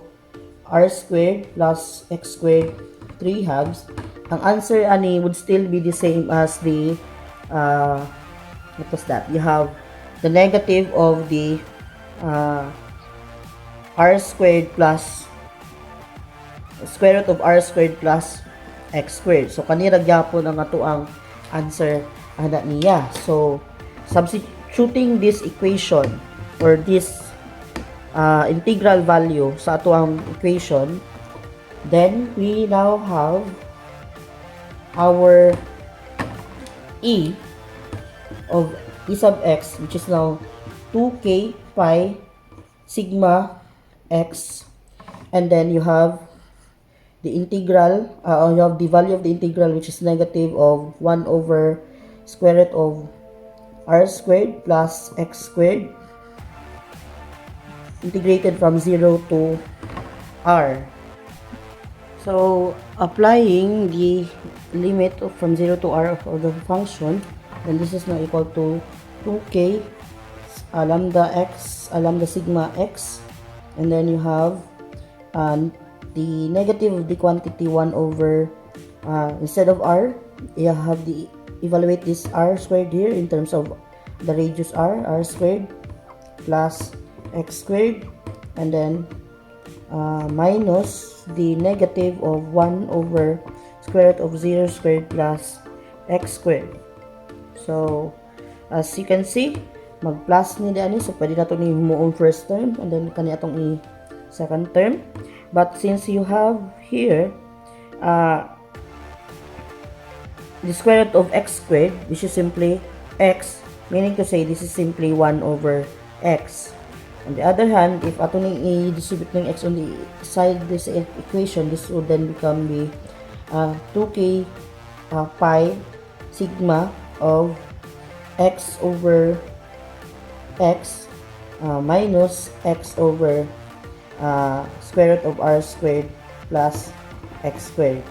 R squared plus X squared 3 halves. Ang answer ani would still be the same as the what was that? You have the negative of the R squared plus square root of R squared plus X squared. So, kanira gyapon ang ato ang answer ana niya. So, substituting this equation or this integral value sa ato ang equation, then we now have our E of E sub x, which is now 2k pi sigma x, and then you have the integral, you have the value of the integral, which is negative of 1 over square root of R squared plus X squared integrated from 0 to R. So, applying the limit from 0 to R of the function, then this is now equal to 2k lambda x, lambda sigma x, and then you have the negative of the quantity 1 over, instead of R, you have the, evaluate this R squared here in terms of the radius R squared plus X squared, and then minus the negative of 1 over square root of 0 squared plus X squared. So, as you can see, mag-plus ni dani, so pwede na ito ni humuong first term, and then kani atong second term. But since you have here the square root of x squared, which is simply x, meaning to say this is simply 1 over x. On the other hand, if ato ning i-distribute ng x on the side this equation, this would then become the 2k pi sigma of x over x minus x over square root of r squared plus x squared.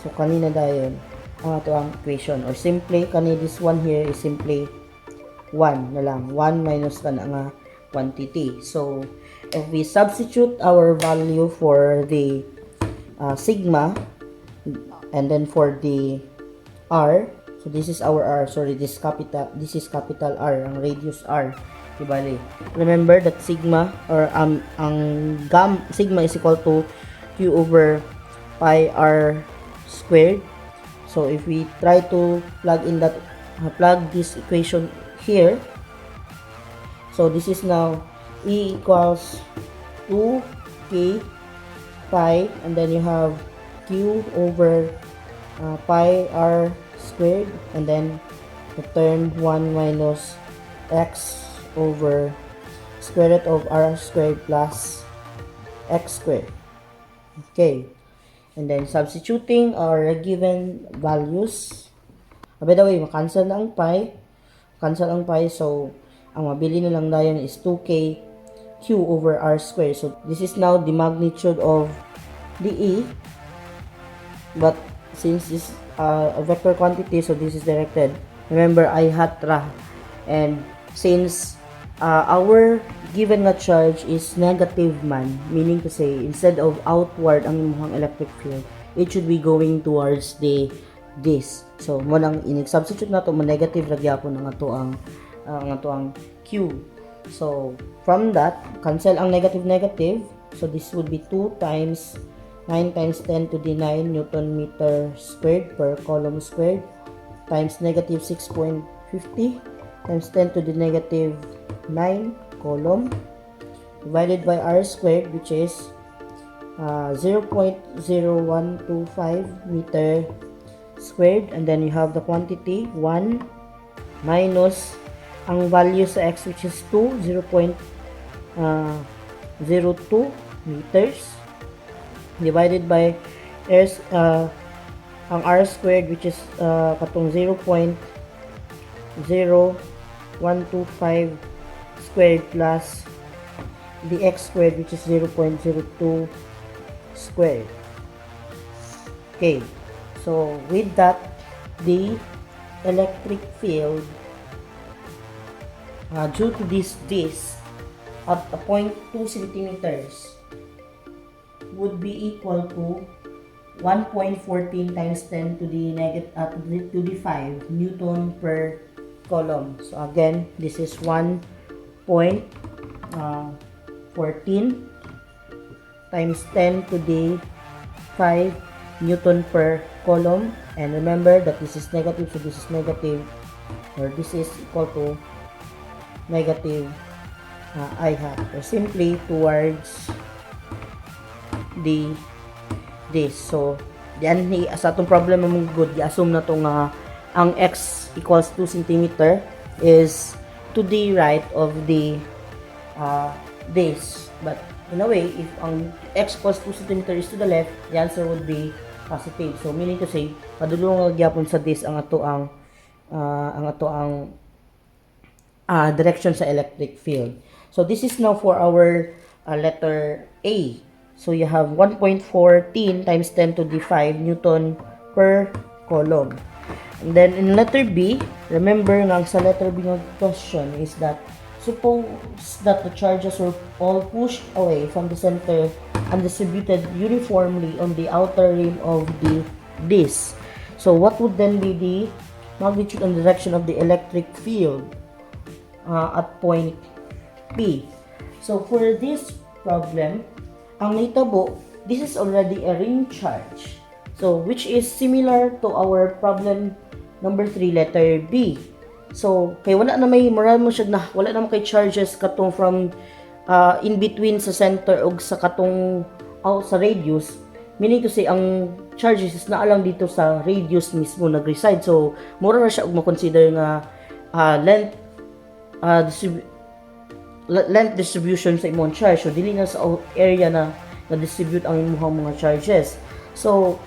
So, kanina dayon ang ato ang equation, or simply kani this one here is simply 1 na lang, 1 minus kana nga quantity. So, if we substitute our value for the sigma and then for the r, so this is our r, sorry, this is capital R, ang radius r. Ibali, remember that sigma or sigma is equal to q over pi r squared. So if we try to plug this equation here, so this is now E equals 2k pi, and then you have q over pi r squared, and then the term 1 minus x over square root of r squared plus x squared. Okay, and then substituting our given values, by the way, cancel ang pi, so Ang mabili na lang dayon is 2k q over r squared. So this is now the magnitude of the E, but since this a vector quantity, so this is directed. Remember, I hat ra, and since our given na charge is negative man, meaning to say instead of outward ang imuhang electric field, it should be going towards the this. So mo nang inig-substitute nato mo negative ra gyapon ang ato ang q. So from that, cancel ang negative negative. So this would be 2 times 9 times 10 to the 9 Newton meter squared per column squared times negative 6.50 times 10 to the negative 9 column divided by r squared, which is 0.0125 meter squared, and then you have the quantity 1 minus ang value sa x, which is 2, 0.02 meters divided by ang r squared, which is katong 0.0125 squared plus the x squared, which is 0.02 squared. Okay, so with that, the electric field due to this at a point 2 centimeters would be equal to 1.14 times 10 to the negative to the 5 Newton per column. So again, this is 1.14 times 10 to the 5 Newton per column. And remember that this is negative, so this is negative, or this is equal to negative I hat, or simply towards the this. So diyan sa atong problem mong good, i-assume na to nga ang x equals 2 cm is to the right of the this. But in a way, if ang x equals 2 cm is to the left, the answer would be positive. So meaning to say, padulong gyapon sa this ang ato ang direction sa electric field. So this is now for our letter A. So you have 1.14 times 10 to the 5 Newton per column. And then in letter B, remember nga sa letter B ng question is that suppose that the charges were all pushed away from the center and distributed uniformly on the outer rim of the disk. So what would then be the magnitude and direction of the electric field at point P? So for this problem, ang nitabo, this is already a ring charge. So which is similar to our problem number 3, letter B. So kay wala na may moral mo siya na wala na kay charges katong from in between sa center ug sa katong sa radius, meaning to say ang charges is naa lang dito sa radius mismo nag-reside. So mura na siya og ma-consider nga length distribution sa imong charge. So dili na sa area na na-distribute ang imong mga charges. So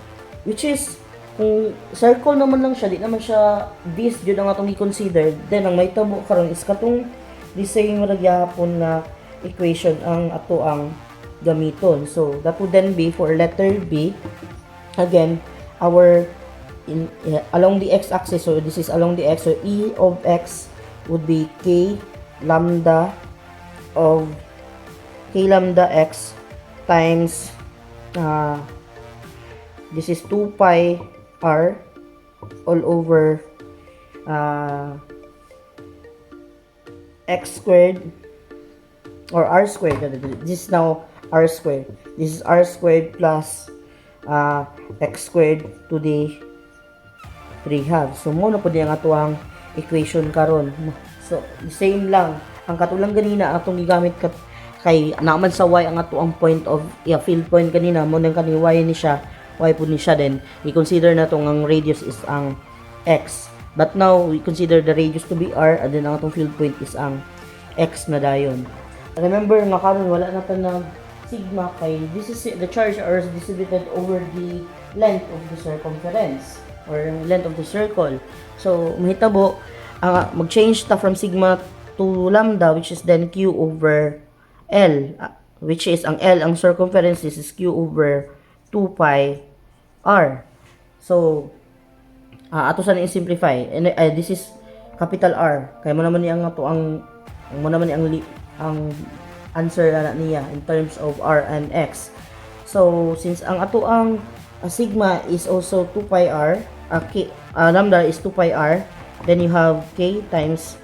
which is kung circle naman lang siya, di naman siya this jud ang atong i-consider, then ang mahitabo karon is katong the same ra gyapon na equation ang ato ang gamiton. So that would then be for letter B. Again, our along the x-axis, so this is along the x, so E of x would be k lambda x times this is 2 pi r all over x squared or r squared. This is now r squared. This is r squared plus x squared to the 3 halves. So mo na pud ang ato ang equation karon. So same lang ang katulang ganina atong gigamit kay naman sa y ang ato ang point of field point kanina mo nang kani y ni siya, y pud ni siya, then i-consider na tong ang radius is ang x. But now we consider the radius to be r, and then ang atong field point is ang x na dayon. Remember nga karon wala na ta na sigma kay this is the charge are distributed over the length of the circumference or length of the circle. So mahitabo mag-change ta from sigma to 2 lambda, which is then Q over L, which is ang L, ang circumference, this is Q over 2 pi R. So, ato sa i-simplify. And this is capital R. Kaya mo naman ang ato ang mo naman ang answer na niya in terms of R and X. So, since ang ato ang sigma is also 2 pi R, lambda is 2 pi R, then you have K times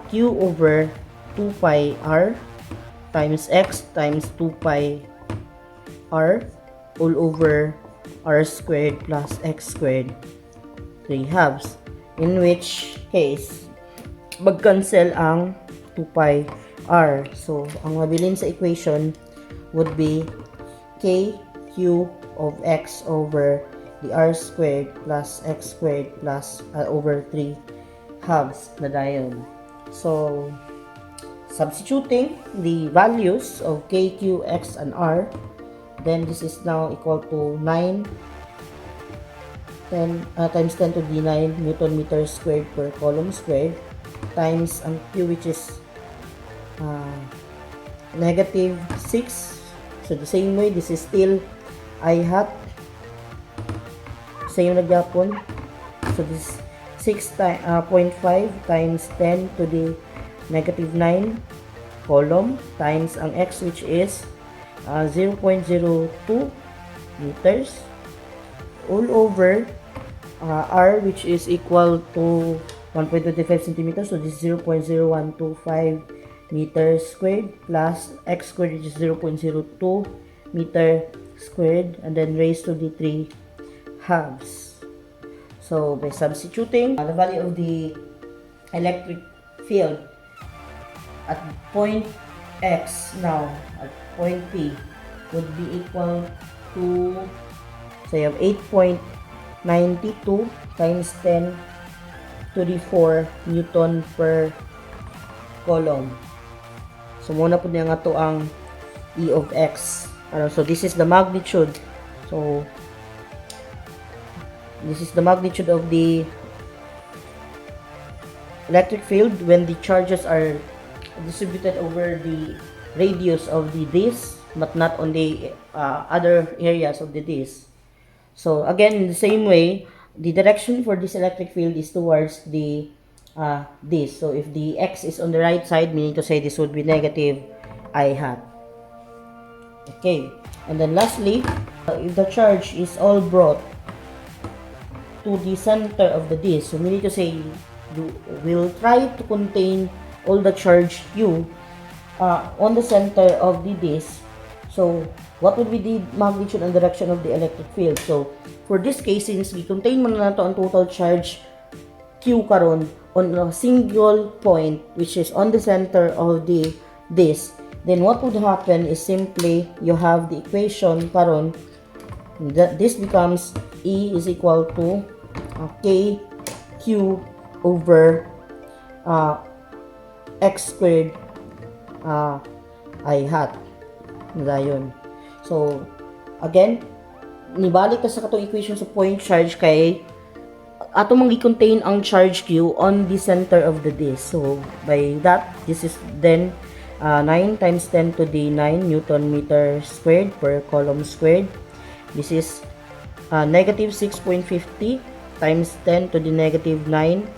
Q over 2 pi R times X times 2 pi R all over R squared plus X squared 3 halves. In which case, mag-cancel ang 2 pi R. So, ang mabilin sa equation would be K Q of X over the R squared plus X squared plus over 3 halves na dayon. So, substituting the values of K, Q, X, and R, then this is now equal to 9 times 10 to the 9 Newton meters squared per column squared times ang Q, which is negative 6. So, the same way, this is still I hat. Same na gyapon. So, this is 6.5 times 10 to the negative 9 column times ang X, which is 0.02 meters all over R, which is equal to 1.25 centimeters. So, this is 0.0125 meters squared plus X squared, which is 0.02 meter squared, and then raised to the 3 halves. So, by substituting the value of the electric field at point X now, at point P, would be equal to, so you have 8.92 times 10 to the 4 Newton per column. So, muna po niya nga to ang E of X. So, this is the magnitude. So, this is the magnitude of the electric field when the charges are distributed over the radius of the disc, but not on the other areas of the disc. So, again, in the same way, the direction for this electric field is towards the this. So, if the X is on the right side, meaning to say this would be negative I hat. Okay. And then lastly, if the charge is all brought to the center of the disc, so meaning to say, we'll try to contain all the charge Q on the center of the disc. So, what would be the magnitude and direction of the electric field? So, for this case, since we contain mo na nato ang total charge Q karon on a single point, which is on the center of the disc, then what would happen is simply you have the equation karon that this becomes E is equal to K Q over X squared I hat. Dayon. So, again, nibalik ta sa katong equation sa point charge kay ato mang i-contain ang charge Q on the center of the disc. So, by that, this is then 9 times 10 to the 9 Newton meter squared per column squared. This is negative 6.50 times 10 to the negative 9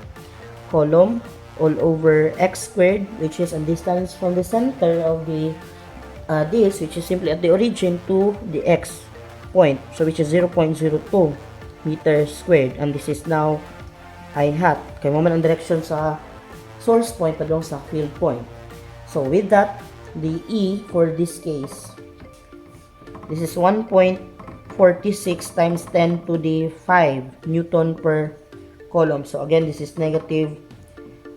column all over X squared, which is a distance from the center of the disc, which is simply at the origin to the X point, so which is 0.02 meters squared, and this is now I hat kay mo man ang direction sa source point padung sa field point. So with that, the E for this case, this is 1.46 times 10 to the 5 Newton per column. So again, this is negative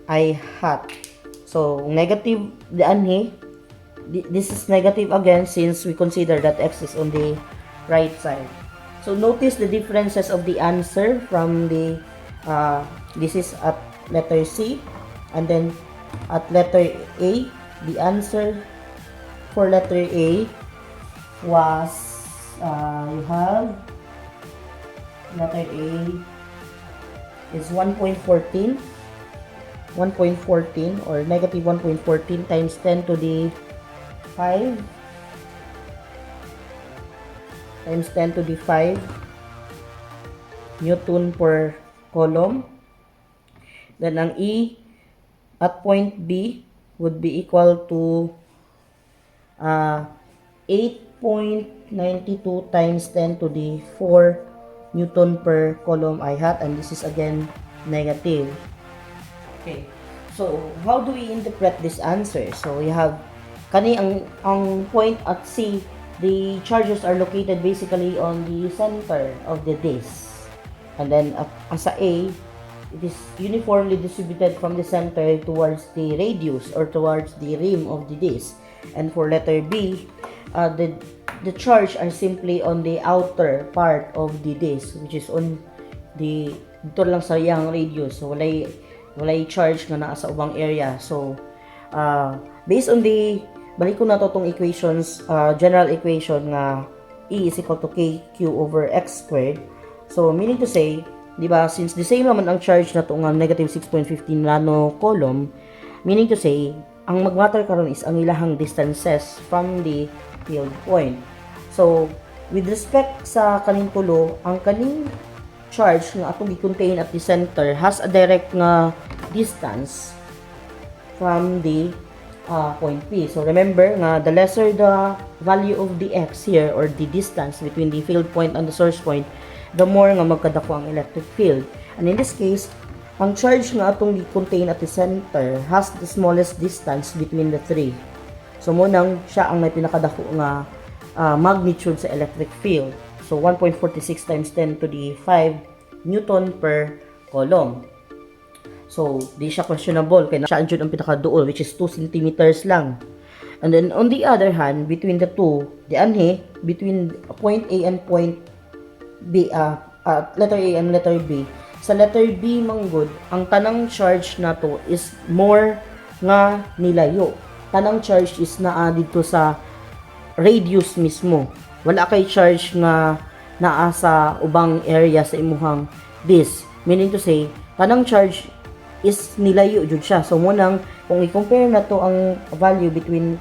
I hat. So negative the anhi, this is negative again since we consider that X is on the right side. So notice the differences of the answer from the this is at letter C, and then at letter A, the answer for letter A was you have letter A is 1.14 1.14 or negative 1.14 times 10 to the 5 times 10 to the 5 Newton per coulomb. Then ang E at point B would be equal to 8.92 times 10 to the 4 Newton per coulomb I hat, and this is again negative. Okay, so how do we interpret this answer? So we have kani ang point at C, the charges are located basically on the center of the disc, and then as a A, it is uniformly distributed from the center towards the radius or towards the rim of the disc. And for letter B, the charge are simply on the outer part of the disc, which is on the dito lang sa yang radius. So walay charge nga naa sa ubang area. So based on the balik ko na to tong equations, general equation nga E is equal to KQ over X squared. So meaning to say, di ba, since the same naman ang charge na to nga negative 6.15 nano coulomb, meaning to say, ang magmatter karon is ang ilahang distances from the field point. So, with respect sa kaning tulo, ang kaning charge nga atong gi-contain at the center has a direct nga distance from the point P. So, remember nga, the lesser the value of the x here, or the distance between the field point and the source point, the more nga magkadako ang electric field. And in this case, ang charge nga atong gi-contain at the center has the smallest distance between the three. So munang siya ang may pinakadako nga magnitude sa electric field. So 1.46 times 10 to the 5 Newton per coulomb. So di siya questionable kay siya ang pinakaduol, which is 2 centimeters lang. And then on the other hand, between the two, between point A and point B, letter A and letter B, sa letter B manggod, ang tanang charge na to is more nga nilayo. Tanang charge is naa dito sa radius mismo. Wala kay charge nga naa sa ubang area sa imuhang disc. Meaning to say, tanang charge is nilayo jud siya. So munang kung i-compare na to ang value between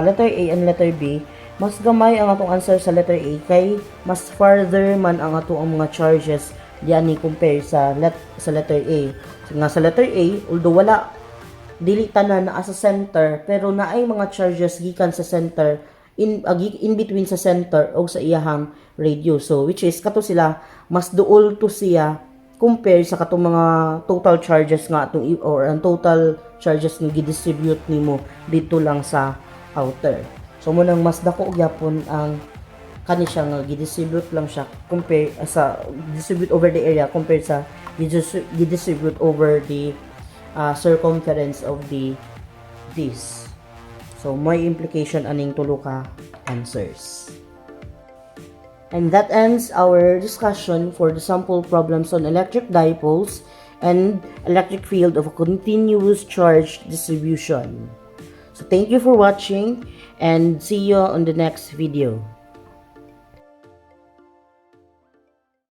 letter A and letter B, mas gamay ang atong answer sa letter A kay mas farther man ang atong mga charges diyan ni compare sa letter A. So, nga sa letter A, although wala dili tanan naa sa center, pero naay mga charges gikan sa center in between sa center o sa iyahang radius. So which is kato sila mas duol to siya compare sa katong mga total charges nga atong or ang total charges nga gi-distribute nimo dito lang sa outer. So munang mas dako gyapon ang kani siya nga gi-distribute lang siya compare sa distribute over the area compared sa gi-distribute over the circumference of the disc. So may implication aning tulo ka answers. And that ends our discussion for the sample problems on electric dipoles and electric field of a continuous charge distribution. So thank you for watching and see you on the next video.